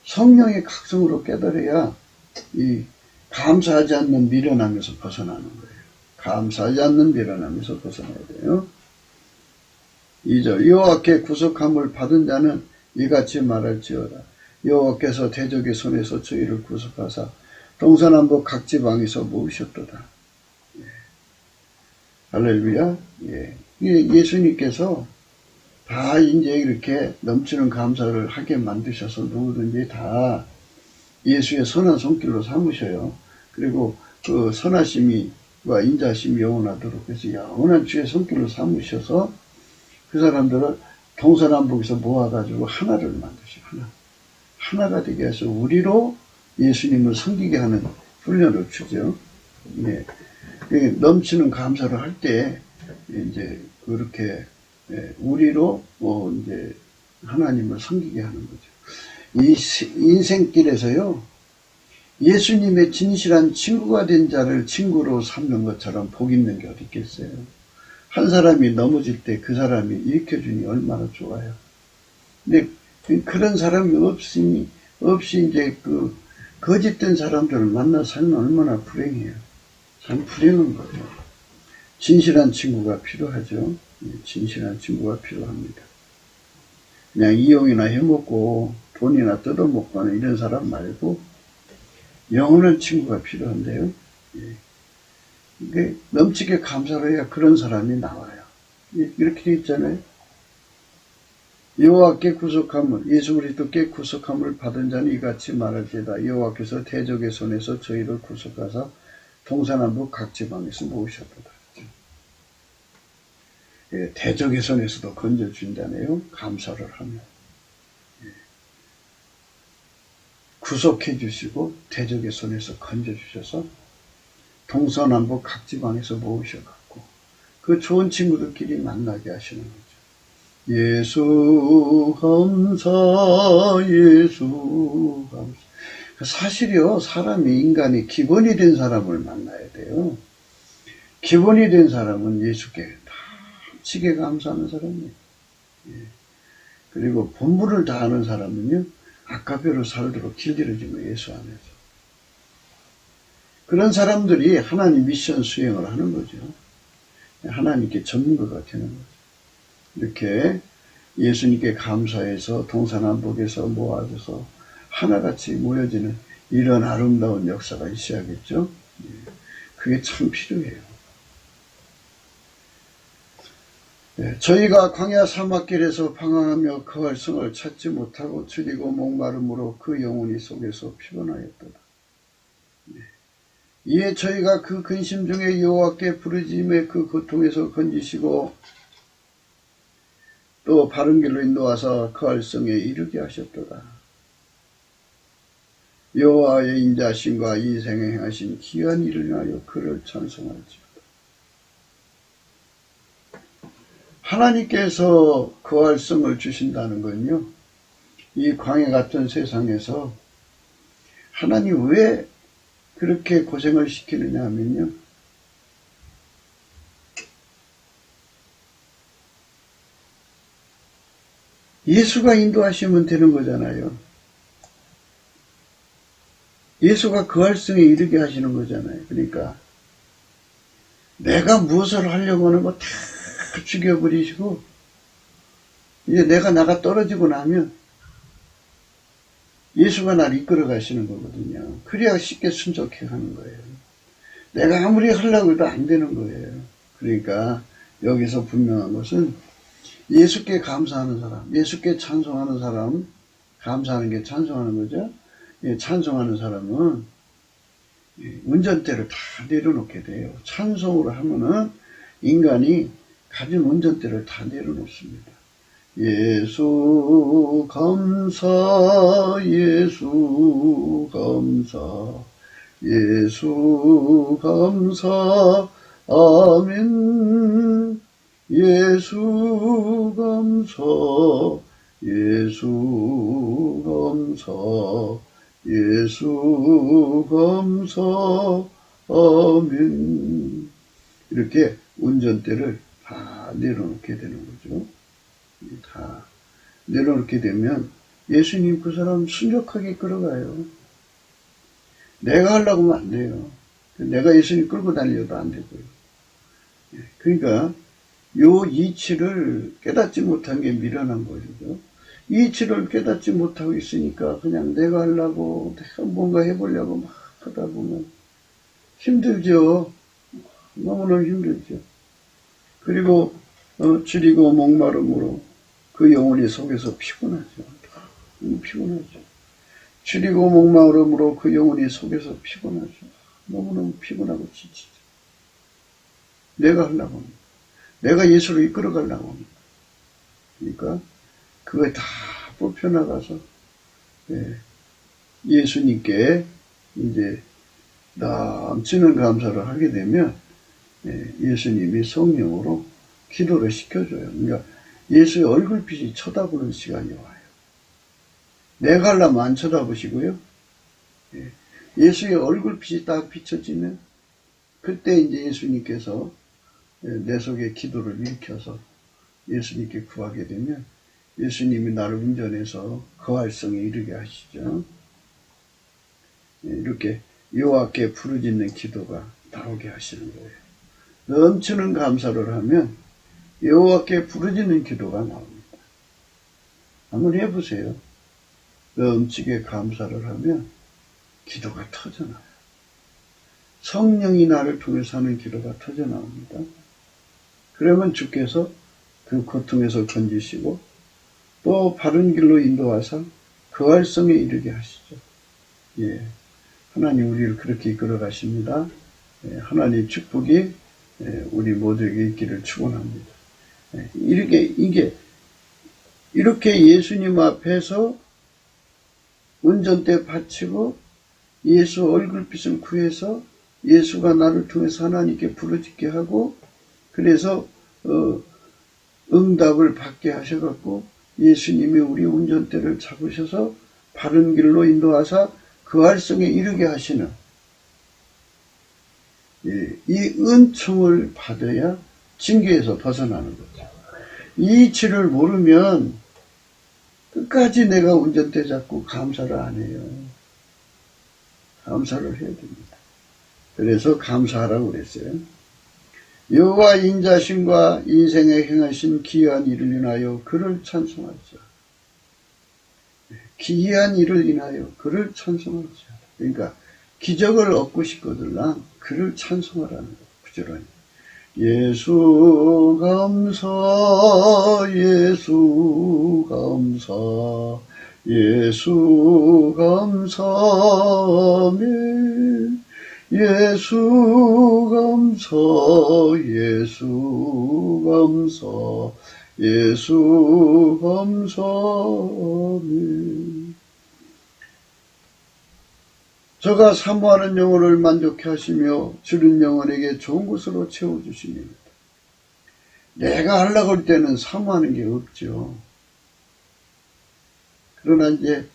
[SPEAKER 1] 성령의 각성으로 깨달아야 이 감사하지 않는 미련함에서 벗어나는 거예요. 감사하지 않는 미련함에서 벗어나야 돼요. 2절 여호와께 구속함을 받은 자는 이같이 말할지어다. 여호와께서 대적의 손에서 저희를 구속하사 동서남북 각 지방에서 모으셨도다. 예. 할렐루야. 예. 예수님께서 다 이제 이렇게 넘치는 감사를 하게 만드셔서 누구든지 다 예수의 선한 손길로 삼으셔요. 그리고 그 선하심과 인자심이 영원하도록 해서 영원한 주의 손길로 삼으셔서 그 사람들을 동서남북에서 모아가지고 하나를 만드셔요. 하나가 되게 해서 우리로 예수님을 섬기게 하는 훈련을 주죠. 예. 넘치는 감사를 할 때 이제 그렇게 우리로 이제 하나님을 섬기게 하는 거죠. 이 인생길에서요, 예수님의 진실한 친구가 된 자를 친구로 삼는 것처럼 복 있는 게 어디 있겠어요. 한 사람이 넘어질 때 그 사람이 일으켜주니 얼마나 좋아요. 근데 그런 사람이 없이 이제 그 거짓된 사람들을 만나 살면 얼마나 불행해요. 참 불행한 거예요. 진실한 친구가 필요하죠. 진실한 친구가 필요합니다. 그냥 이용이나 해먹고 돈이나 뜯어먹고 하는 이런 사람 말고 영원한 친구가 필요한데요. 예. 넘치게 감사를 해야 그런 사람이 나와요. 이렇게 돼 있잖아요. 여호와께 구속함을, 예수 그리스도께 구속함을 받은 자는 이같이 말할지어다. 여호와께서 대적의 손에서 저희를 구속하사 동서남북 각 지방에서 모으셨도다. 예, 대적의 손에서도 건져준다네요. 감사를 하면. 예. 구속해 주시고 대적의 손에서 건져주셔서 동서남북 각 지방에서 모으셔갖고 그 좋은 친구들끼리 만나게 하시는 거죠. 예수 감사, 예수 감사. 사실이요, 인간이 기본이 된 사람을 만나야 돼요. 기본이 된 사람은 예수께 다 치게 감사하는 사람이에요. 예. 그리고 본분을 다하는 사람은요, 아까배로 살도록 길들여지고 예수 안에서. 그런 사람들이 하나님 미션 수행을 하는 거죠. 하나님께 전문가가 되는 거죠. 이렇게 예수님께 감사해서 동서남북에서 모아져서 하나같이 모여지는 이런 아름다운 역사가 있어야겠죠. 그게 참 필요해요. 저희가 광야 사막길에서 방황하며 그 활성을 찾지 못하고 줄이고 목마름으로 그 영혼이 속에서 피곤하였도다. 이에 저희가 그 근심 중에 여호와께 부르짖음에 그 고통에서 건지시고 또 바른 길로 인도하사 그 활성에 이르게 하셨도다. 여호와의 인자하심과 인생에 행하신 기이한 일을 인하여 그를 찬송할지어다. 하나님께서 그 활성을 주신다는 건요, 이 광야 같은 세상에서 하나님 왜 그렇게 고생을 시키느냐 하면요, 예수가 인도하시면 되는 거잖아요. 예수가 그 활성에 이르게 하시는 거잖아요. 그러니까 내가 무엇을 하려고 하는 거 다 죽여버리시고, 이제 내가 나가 떨어지고 나면 예수가 나를 이끌어 가시는 거거든요. 그래야 쉽게 순종해 가는 거예요. 내가 아무리 하려고 해도 안 되는 거예요. 그러니까 여기서 분명한 것은 예수께 감사하는 사람, 예수께 찬송하는 사람, 감사하는 게 찬송하는 거죠. 예, 찬송하는 사람은 운전대를 다 내려놓게 돼요. 찬송으로 하면은 인간이 가진 운전대를 다 내려놓습니다. 예수 감사, 예수 감사, 예수 감사, 아멘. 예수 감사, 예수 감사, 예수 감사, 아멘. 이렇게 운전대를 다 내려놓게 되는 거죠. 다 내려놓게 되면 예수님 그 사람 순적하게 끌어가요. 내가 하려고 하면 안 돼요. 내가 예수님 끌고 다니려도 안 되고요. 그러니까 요 이치를 깨닫지 못한 게 미련한 거죠. 이치를 깨닫지 못하고 있으니까 그냥 내가 하려고, 내가 뭔가 해보려고 막 하다 보면 힘들죠. 너무너무 힘들죠. 그리고 줄이고 목마름으로 그 영혼이 속에서 피곤하죠. 피곤하죠. 줄이고 목마름으로 그 영혼이 속에서 피곤하죠. 너무너무 피곤하고 지치죠. 내가 하려고 합니다. 내가 예수를 이끌어 가려고 합니다. 그러니까 그거 다 뽑혀나가서 예수님께 이제 넘치는 감사를 하게 되면 예수님이 성령으로 기도를 시켜줘요. 그러니까 예수의 얼굴빛이 쳐다보는 시간이 와요. 내가 하려면 안 쳐다보시고요. 예수의 얼굴빛이 딱 비춰지면 그때 이제 예수님께서 내 속에 기도를 일으켜서 예수님께 구하게 되면 예수님이 나를 운전해서 그 활성에 이르게 하시죠. 이렇게 여호와께 부르짖는 기도가 나오게 하시는 거예요. 넘치는 감사를 하면 여호와께 부르짖는 기도가 나옵니다. 한번 해보세요. 넘치게 감사를 하면 기도가 터져나와요. 성령이 나를 통해서 하는 기도가 터져나옵니다. 그러면 주께서 그 고통에서 건지시고 또 바른 길로 인도하사 그 활성에 이르게 하시죠. 예, 하나님 우리를 그렇게 이끌어 가십니다. 하나님 축복이 우리 모두에게 있기를 축원합니다. 이렇게 예수님 앞에서 운전대 바치고 예수 얼굴빛을 구해서 예수가 나를 통해서 하나님께 부르짖게 하고 그래서 응답을 받게 하셔갖고 예수님이 우리 운전대를 잡으셔서 바른 길로 인도하사 그 활성에 이르게 하시는 이 은총을 받아야 징계에서 벗어나는 거죠. 이 이치를 모르면 끝까지 내가 운전대 잡고 감사를 안 해요. 감사를 해야 됩니다. 그래서 감사하라고 그랬어요. 여호와 인자심과 인생에 행하신 기이한 일을 인하여 그를 찬송하자. 기이한 일을 인하여 그를 찬송하자. 그러니까 기적을 얻고 싶거들랑 그를 찬송하라는 거예요. 부지런히. 예수 감사, 예수 감사, 예수 감사, 아멘. 예수 감사, 예수 감사, 예수 감사, 아멘. 저가 사모하는 영혼을 만족해 하시며 주는 영혼에게 좋은 것으로 채워주시니이다. 내가 하려고 할 때는 사모하는 게 없죠. 그러나 이제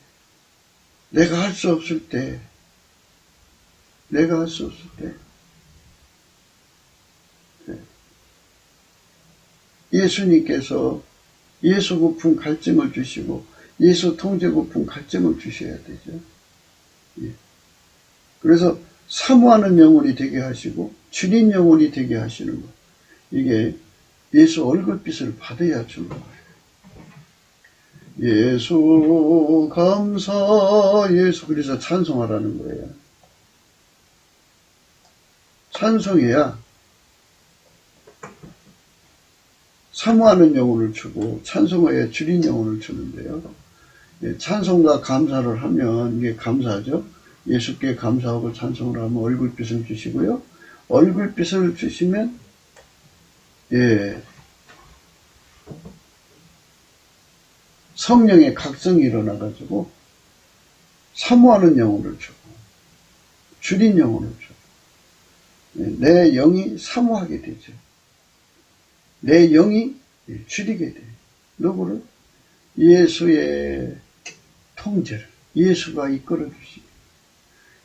[SPEAKER 1] 내가 할 수 없을 때, 예수님께서 예수 고품 갈증을 주시고 예수 통제 고품 갈증을 주셔야 되죠. 예. 그래서 사모하는 영혼이 되게 하시고 주님 영혼이 되게 하시는 것. 이게 예수 얼굴빛을 받아야 주는 거예요. 예수 감사 예수. 그래서 찬송하라는 거예요. 찬송해야 사모하는 영혼을 주고 찬송해야 주린 영혼을 주는데요. 찬송과 감사를 하면 이게 감사죠. 예수께 감사하고 찬송을 하면 얼굴빛을 주시고요. 얼굴빛을 주시면 성령의 각성이 일어나가지고 사모하는 영혼을 주고 주린 영혼을 주고 내 영이 사모하게 되죠. 내 영이 줄이게 돼요. 누구를? 예수의 통제를 예수가 이끌어 주시고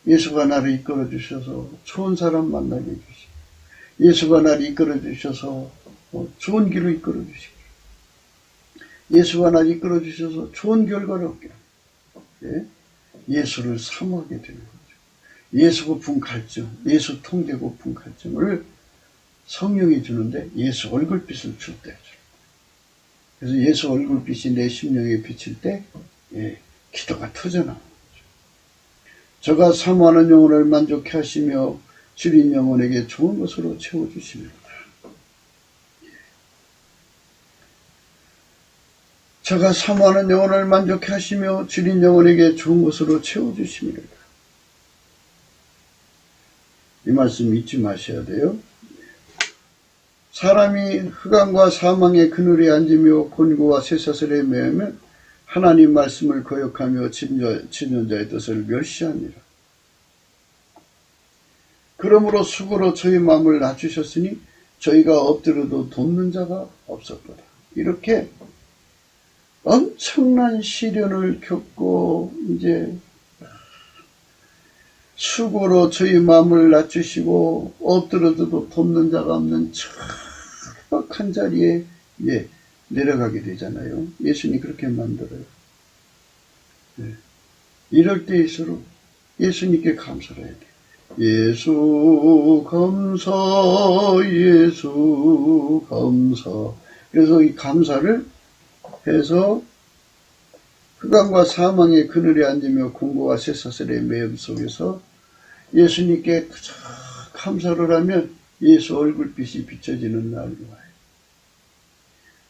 [SPEAKER 1] 예수가 나를 이끌어 주셔서 좋은 사람 만나게 해주시고 예수가 나를 이끌어 주셔서 좋은 길로 이끌어 주시고 예수가 나를 이끌어 주셔서 좋은 결과를 얻게 하고 예수를 사모하게 되는 거죠. 예수 고픈 갈증, 예수 통제 고픈 갈증을 성령이 주는데 예수 얼굴빛을 줄 때 그래서 예수 얼굴빛이 내 심령에 비칠 때 기도가 터져나오는 거죠. 저가 사모하는 영혼을 만족해 하시며 주린 영혼에게 좋은 것으로 채워주십니다. 저가 사모하는 영혼을 만족해 하시며 주린 영혼에게 좋은 것으로 채워주십니다. 이 말씀 잊지 마셔야 돼요. 사람이 흑암과 사망의 그늘에 앉으며 곤고와 쇠사슬에 매이면 하나님 말씀을 거역하며 진전자의 뜻을 멸시합니다. 그러므로 수고로 저희 마음을 낮추셨으니 저희가 엎드려도 돕는 자가 없었도다. 이렇게 엄청난 시련을 겪고 이제 수고로 저희 마음을 낮추시고 엎드려도 돕는 자가 없는 척박한 자리에 내려가게 되잖아요. 예수님이 그렇게 만들어요. 이럴 때일수록 예수님께 감사를 해야 돼요. 예수 감사 예수 감사. 그래서 이 감사를 해서 흑암과 사망의 그늘에 앉으며 공고와 쇠사슬의 매음 속에서 예수님께 감사를 하면 예수 얼굴빛이 비춰지는 날이 와요.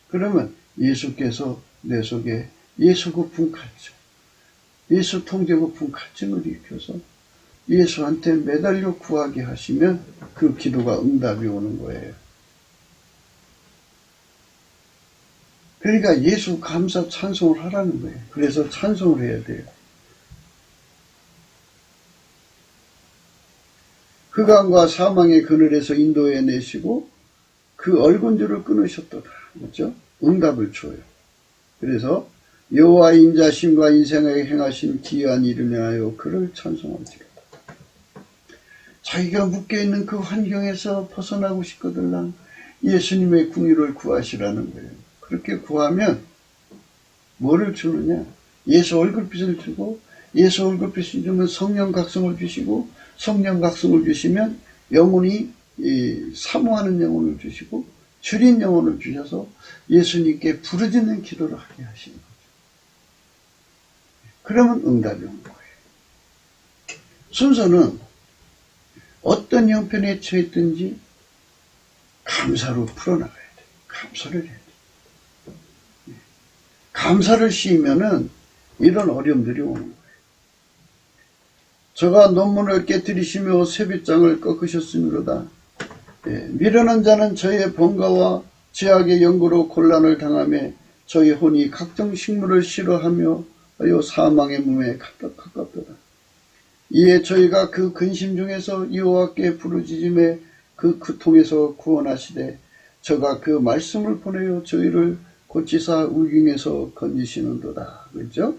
[SPEAKER 1] 그러면 예수께서 내 속에 예수 고픈 갈증, 예수 통제 고픈 갈증을 일으켜서 예수한테 매달려 구하게 하시면 그 기도가 응답이 오는 거예요. 그러니까 예수 감사 찬송을 하라는 거예요. 그래서 찬송을 해야 돼요. 흑암과 사망의 그늘에서 인도해 내시고 그 얼굴줄을 끊으셨도다. 그렇죠? 응답을 줘요. 그래서 여호와의 인자심과 인생에 행하신 기이한 일을 인하여 그를 찬송할지로다. 자기가 묶여있는 그 환경에서 벗어나고 싶거든 예수님의 궁유를 구하시라는 거예요. 그렇게 구하면 뭐를 주느냐? 예수 얼굴빛을 주고 예수 얼굴빛을 주면 성령 각성을 주시고 성령 각성을 주시면 영혼이 사모하는 영혼을 주시고 주린 영혼을 주셔서 예수님께 부르짖는 기도를 하게 하시는 거죠. 그러면 응답이 온 거예요. 순서는 어떤 형편에 처했든지 감사로 풀어나가야 돼요. 감사를 해야 돼요. 감사를 씌우면은 이런 어려움들이 오는 거예요. 저가 논문을 깨뜨리시며 세빛장을 꺾으셨으므로다. 미련한 자는 저의 번가와 죄악의 연고로 곤란을 당하며 저희 혼이 각종 식물을 싫어하며 사망의 몸에 가깝도다. 이에 저희가 그 근심 중에서 여호와께 부르짖음에 그 고통에서 구원하시되 저가 그 말씀을 보내어 저희를 고치사 우경에서 건지시는도다. 그렇죠?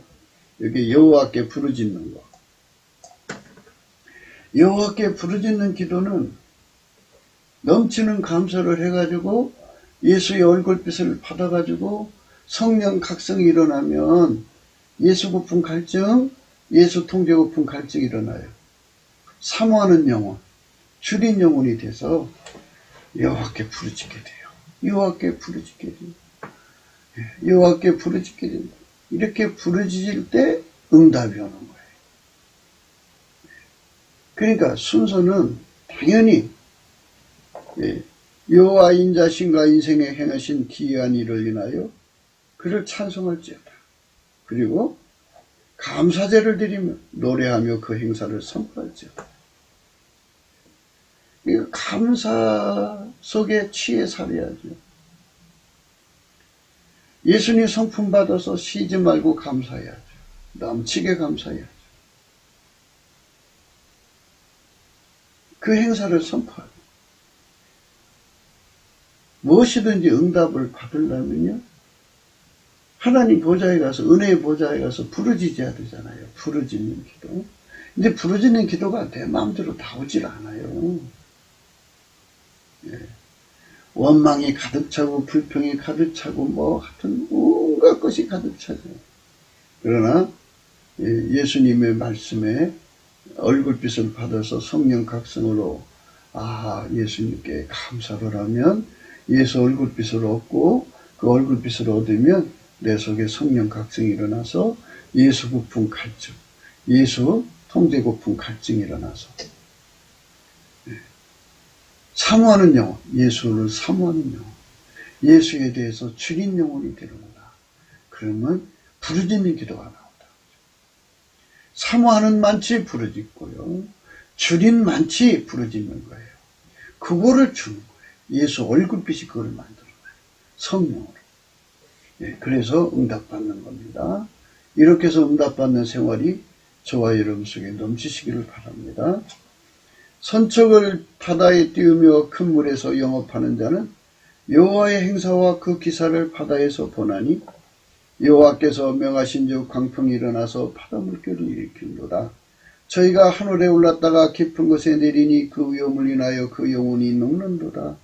[SPEAKER 1] 여기 여호와께 부르짖는 거. 여호와께 부르짖는 기도는 넘치는 감사를 해가지고 예수의 얼굴빛을 받아가지고 성령 각성이 일어나면 예수 고픈 갈증, 예수 통제 고픈 갈증이 일어나요. 사모하는 영혼, 줄인 영혼이 돼서 여호와께 부르짖게 돼요. 여호와께 부르짖게 돼요. 여호와께 부르짖게 됩니다. 이렇게 부르짖을 때 응답이 오는 거예요. 그러니까 순서는 당연히 여호와 인자신과 인생에 행하신 기이한 일을 인하여 그를 찬송할지어다. 그리고 감사제를 드리며 노래하며 그 행사를 선포할지어다. 감사 속에 취해 살아야죠. 예수님 성품 받아서 쉬지 말고 감사해야죠. 넘치게 감사해야죠. 그 행사를 선포하고 무엇이든지 응답을 받으려면요, 하나님 보좌에 가서, 은혜의 보좌에 가서 부르짖어야 되잖아요. 부르짖는 기도. 근데 부르짖는 기도가 내 마음대로 나오질 않아요. 예. 원망이 가득 차고 불평이 가득 차고 뭐 하여튼 온갖 것이 가득 차죠. 그러나 예수님의 말씀에 얼굴빛을 받아서 성령 각성으로 예수님께 감사를 하면 예수 얼굴빛을 얻고 그 얼굴빛을 얻으면 내 속에 성령 각성이 일어나서 예수 고픈 갈증, 예수 통제 고픈 갈증이 일어나서 사모하는 영혼, 예수를 사모하는 영혼, 예수에 대해서 줄인 영혼이 되는구나. 그러면 부르짖는 기도가 나온다. 사모하는 많지 부르짖고요. 줄인 많지 부르짖는 거예요. 그거를 주는 거예요. 예수 얼굴빛이 그걸 만들어놔요. 성령으로. 그래서 응답받는 겁니다. 이렇게 해서 응답받는 생활이 저와 여러분 속에 넘치시기를 바랍니다. 선척을 바다에 띄우며 큰 물에서 영업하는 자는 여호와의 행사와 그 기사를 바다에서 보나니 여호와께서 명하신즉 광풍이 일어나서 바다 물결을 일으킨도다. 저희가 하늘에 올랐다가 깊은 곳에 내리니 그 위험을 인하여 그 영혼이 녹는도다.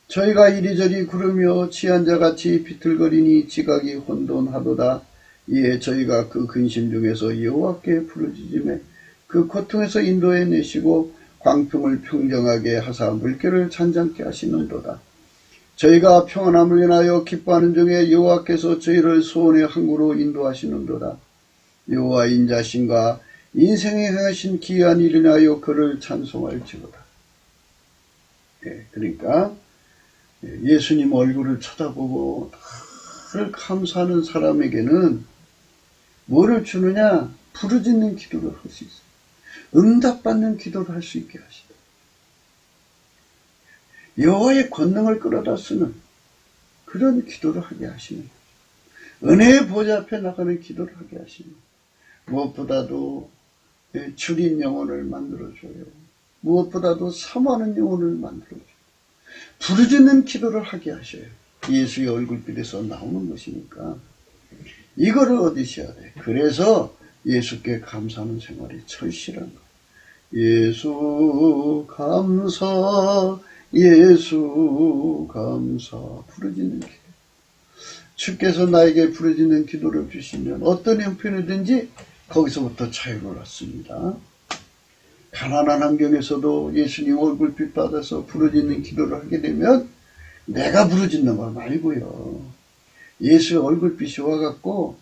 [SPEAKER 1] 저희가 이리저리 구르며 취한 자같이 비틀거리니 지각이 혼돈하도다. 이에 저희가 그 근심 중에서 여호와께 부르짖으며 그 고통에서 인도해 내시고 광풍을 평정하게 하사 물결을 잔잔케 하시는도다. 저희가 평안함을 인하여 기뻐하는 중에 여호와께서 저희를 소원의 항구로 인도하시는도다. 여호와 인자신과 인생에 행하신 기이한 일을 인하여 그를 찬송할지로다. 그러니까 예수님 얼굴을 쳐다보고 늘 감사하는 사람에게는 뭐를 주느냐? 부르짖는 기도를 할 수 있어요. 응답받는 기도를 할 수 있게 하시다. 여호와의 권능을 끌어다 쓰는 그런 기도를 하게 하시는 거예요. 은혜의 보좌 앞에 나가는 기도를 하게 하시는 거예요. 무엇보다도 줄인 영혼을 만들어줘요. 무엇보다도 사모하는 영혼을 만들어줘요. 부르짖는 기도를 하게 하셔요. 예수의 얼굴빛에서 나오는 것이니까 이거를 얻으셔야 돼요. 그래서 예수께 감사하는 생활이 절실한 거예요. 예수 감사, 예수 감사. 부르짖는 기도. 주께서 나에게 부르짖는 기도를 주시면 어떤 형편이든지 거기서부터 자유를 얻습니다. 가난한 환경에서도 예수님 얼굴빛 받아서 부르짖는 기도를 하게 되면 내가 부르짖는 걸 말고요. 예수의 얼굴빛이 와갖고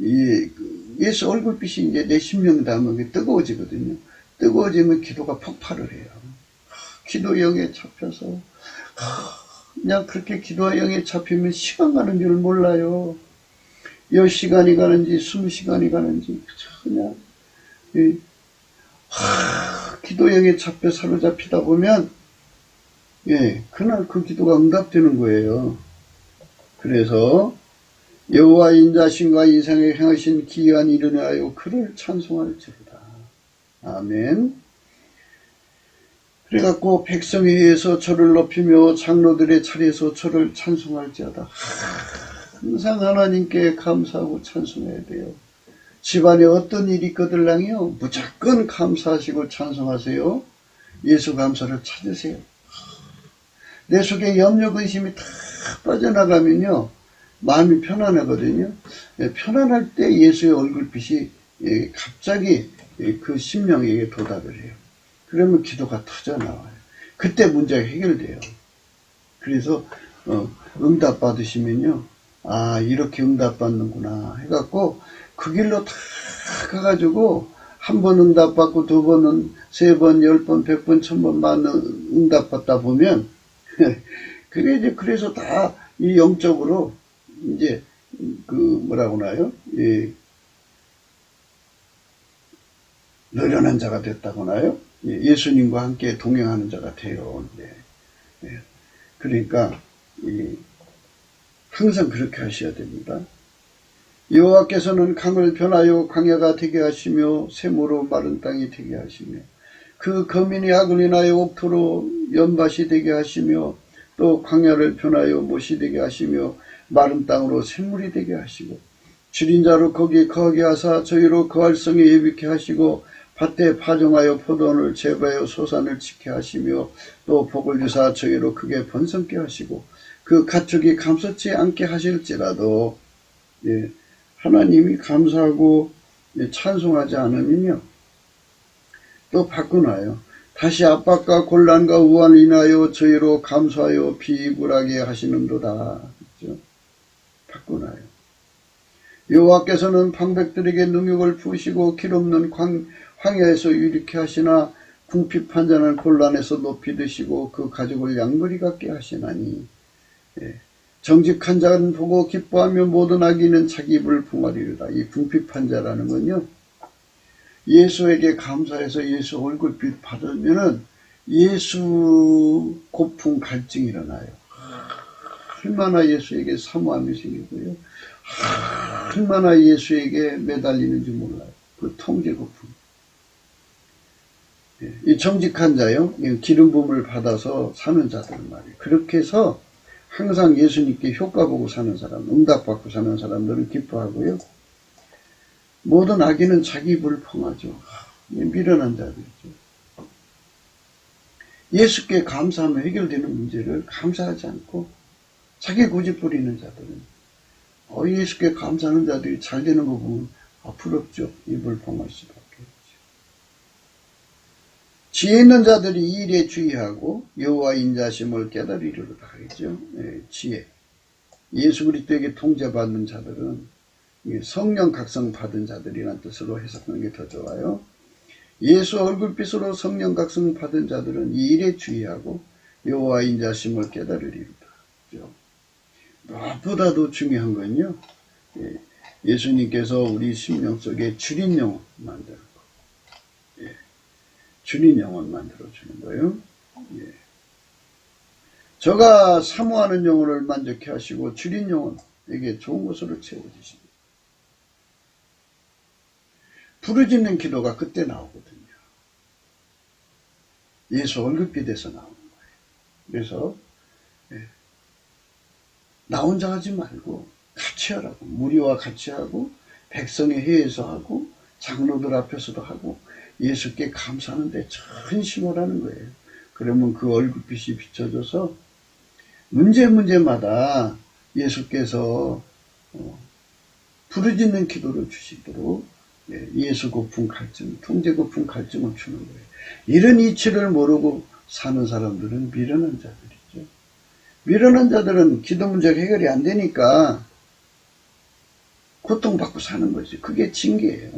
[SPEAKER 1] 예수 얼굴빛이 이제 내 심령 닿으면 뜨거워지거든요. 뜨거워지면 기도가 폭발을 해요. 기도 영에 잡혀서 그냥 그렇게 기도와 영에 잡히면 시간 가는 줄 몰라요. 10시간이 가는지 20시간이 가는지 그냥 기도 영에 잡혀 사로잡히다 보면 그날 그 기도가 응답되는 거예요. 그래서 여호와 인자신과 인생에 행하신 기이한 일을 하여 그를 찬송할지로다. 아멘. 그래갖고 백성에 의해서 저를 높이며 장로들의 차례에서 저를 찬송할지어다. 항상 하나님께 감사하고 찬송해야 돼요. 집안에 어떤 일이 있거들랑요 무조건 감사하시고 찬송하세요. 예수 감사를 찾으세요. 내 속에 염려 근심이 다 빠져나가면요 마음이 편안하거든요. 편안할 때 예수의 얼굴빛이 갑자기 그 심령에게 도달을 해요. 그러면 기도가 터져나와요. 그때 문제가 해결돼요. 그래서 응답 받으시면요 아 이렇게 응답 받는구나 해갖고 그 길로 다 가가지고 한 번 응답 받고 두 번은 세 번, 10번, 100번, 1000번 받는 응답 받다 보면 그게 이제 그래서 다 이 영적으로 이제 그 뭐라고 하나요? 노련한 자가 됐다고나요? 예수님과 함께 동행하는 자가 돼요. 그러니까 항상 그렇게 하셔야 됩니다. 여호와께서는 강을 변하여 광야가 되게 하시며 샘으로 마른 땅이 되게 하시며 그 거민이 악을 인하여 옥토로 연밭이 되게 하시며 또 광야를 변하여 못이 되게 하시며 마른 땅으로 샘물이 되게 하시고 줄인 자로 거기에 거하게 하사 저희로 거할 성에 예비케 하시고 밭에 파종하여 포도원을 재배하여 소산을 지게 하시며 또 복을 주사 저희로 크게 번성케 하시고 그 가축이 감솟지 않게 하실지라도 하나님이 감사하고 찬송하지 않으면요 또 바꾸나요. 다시 압박과 곤란과 우환을 인하여 저희로 감사하여 비굴하게 하시는도다. 그렇죠? 바꾸나요. 여호와께서는 방백들에게 능욕을 부으시고 기름없는 황야에서 유리케 하시나 궁핍한 자는 곤란에서 높이 드시고 그 가족을 양머리 같게 하시나니 정직한 자는 보고 기뻐하며 모든 악인은 자기 입을 봉하리로다. 이 궁핍한 자라는 건요 예수에게 감사해서 예수 얼굴빛 받으면은 예수 고풍 갈증이 일어나요. 얼마나 예수에게 사모함이 생기고요. 얼마나 예수에게 매달리는지 몰라요. 그 통제 고풍. 이 정직한 자요. 기름 부음을 받아서 사는 자들은 말이에요. 그렇게 해서 항상 예수님께 효과 보고 사는 사람, 응답받고 사는 사람들은 기뻐하고요. 모든 악인은 자기 입을 펑하죠. 미련한 자들이죠. 예수께 감사하면 해결되는 문제를 감사하지 않고 자기 고집 부리는 자들은 예수께 감사하는 자들이 잘 되는 거 보면 부럽죠. 입을 펑할 수밖에 없죠. 지혜 있는 자들이 이 일에 주의하고 여호와 인자심을 깨달으리로다 하겠죠. 지혜. 예수 그리스도에게 통제받는 자들은 성령 각성 받은 자들이라는 뜻으로 해석하는 게 더 좋아요. 예수 얼굴빛으로 성령 각성 받은 자들은 이 일에 주의하고 여호와 인자심을 깨달으리로다. 무엇보다도 중요한 건요. 예수님께서 우리 심령 속에 주린 영혼 만드는 거. 주린 영혼 만들어주는 거예요. 저가 사모하는 영혼을 만족해 하시고 주린 영혼에게 좋은 것으로 채워주십니다. 부르짖는 기도가 그때 나오거든요. 예수 얼굴빛에서 나오는 거예요. 그래서 나 혼자 하지 말고 같이 하라고. 무리와 같이 하고 백성에 회해서 하고 장로들 앞에서도 하고 예수께 감사하는데 전심을 하는 거예요. 그러면 그 얼굴빛이 비춰져서 문제마다 예수께서 부르짖는 기도를 주시도록 예수 고풍 갈증, 통제 고풍 갈증을 주는 거예요. 이런 이치를 모르고 사는 사람들은 미련한 자들이죠. 미련한 자들은 기도 문제가 해결이 안 되니까 고통받고 사는 거지. 그게 징계예요.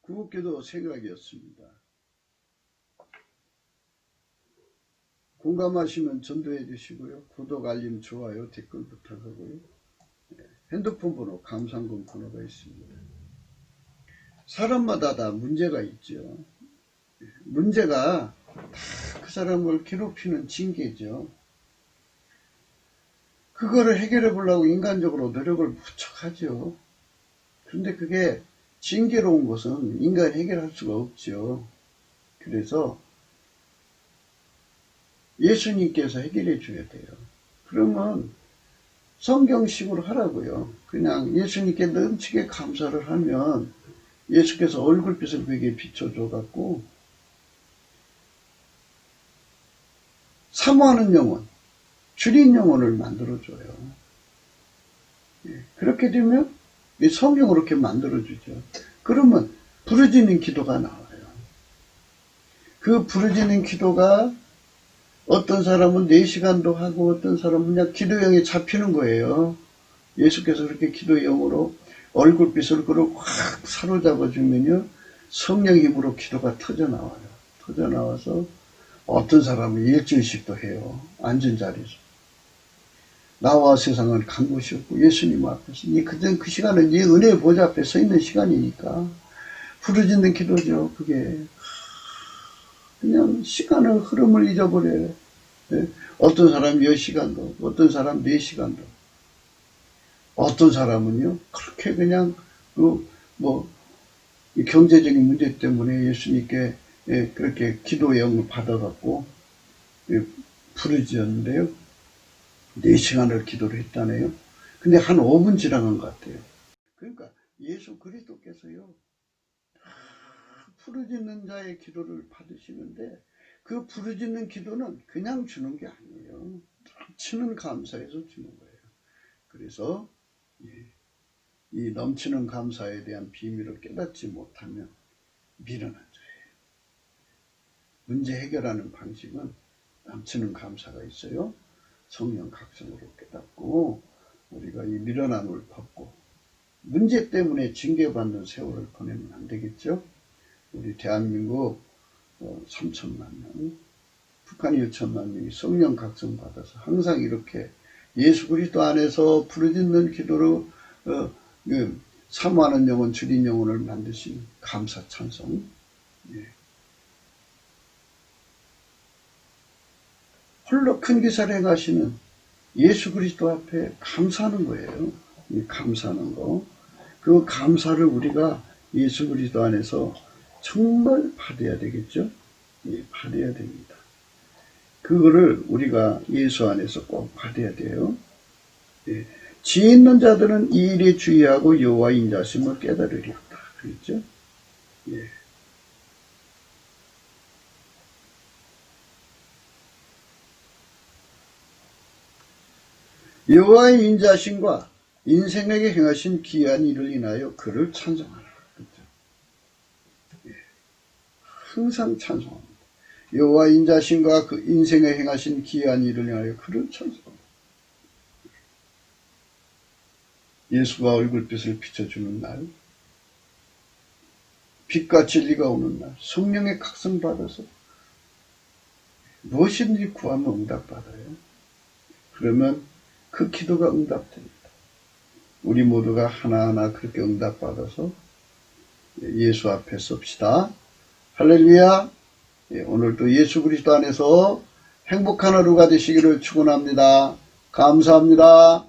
[SPEAKER 1] 구국기도 생각이었습니다. 공감하시면 전도해 주시고요. 구독, 알림, 좋아요, 댓글 부탁하고요. 핸드폰 번호, 감상금 번호가 있습니다. 사람마다 다 문제가 있죠. 문제가 다 그 사람을 괴롭히는 징계죠. 그거를 해결해 보려고 인간적으로 노력을 무척 하죠. 그런데 그게 징계로운 것은 인간이 해결할 수가 없죠. 그래서 예수님께서 해결해 줘야 돼요. 그러면 성경식으로 하라고요. 그냥 예수님께 넘치게 감사를 하면 예수께서 얼굴빛을 그에게 비춰줘갖고 사모하는 영혼, 줄인 영혼을 만들어줘요. 그렇게 되면 성경으로 이렇게 만들어주죠. 그러면 부르짖는 기도가 나와요. 그 부르짖는 기도가 어떤 사람은 4시간도 하고 어떤 사람은 그냥 기도형에 잡히는 거예요. 예수께서 그렇게 기도형으로 얼굴빛을 그걸 확 사로잡아 주면요. 성령 힘으로 기도가 터져나와요. 터져나와서 어떤 사람은 일주일씩도 해요. 앉은 자리에서. 나와 세상은 간 곳이 없고 예수님 앞에서 그 시간은 이 은혜의 보좌 앞에 서 있는 시간이니까 부르짖는 기도죠. 그게 그냥 시간의 흐름을 잊어버려요. 어떤 사람 10시간도, 어떤 사람 4시간도, 어떤 사람은요, 그렇게 그냥, 경제적인 문제 때문에 예수님께 그렇게 기도의 영을 받아갖고, 부르짖었는데요. 4시간을 기도를 했다네요. 근데 한 5분 지나간 것 같아요. 그러니까 예수 그리스도께서요, 부르짖는 자의 기도를 받으시는데 그 부르짖는 기도는 그냥 주는 게 아니에요. 넘치는 감사에서 주는 거예요. 그래서 이 넘치는 감사에 대한 비밀을 깨닫지 못하면 미련한 자예요. 문제 해결하는 방식은 넘치는 감사가 있어요. 성령 각성으로 깨닫고 우리가 이 미련함을 벗고 문제 때문에 징계받는 세월을 보내면 안 되겠죠. 우리 대한민국 3천만 명, 북한이 6천만 명이 성령 각성 받아서 항상 이렇게 예수 그리스도 안에서 부르짖는 기도로 사모하는 영혼, 줄인 영혼을 만드신 감사 찬송. 홀로 큰 기사를 행하시는 예수 그리스도 앞에 감사하는 거예요. 이 감사하는 거. 그 감사를 우리가 예수 그리스도 안에서 정말 받아야 되겠죠? 받아야 됩니다. 그거를 우리가 예수 안에서 꼭 받아야 돼요. 지혜 있는 자들은 이 일에 주의하고 여호와 인자심을 깨달으리로다. 그랬죠? 여호와의 인자심과 인생에게 행하신 기이한 일을 인하여 그를 찬송하라. 항상 찬송합니다. 여호와 인자심과 그 인생에 행하신 기이한 일을 위하여 그를 찬송합니다. 예수가 얼굴빛을 비춰주는 날, 빛과 진리가 오는 날, 성령의 각성 받아서 무엇이든지 구하면 응답받아요. 그러면 그 기도가 응답됩니다. 우리 모두가 하나하나 그렇게 응답받아서 예수 앞에 섭시다. 할렐루야. 오늘도 예수 그리스도 안에서 행복한 하루가 되시기를 축원합니다. 감사합니다.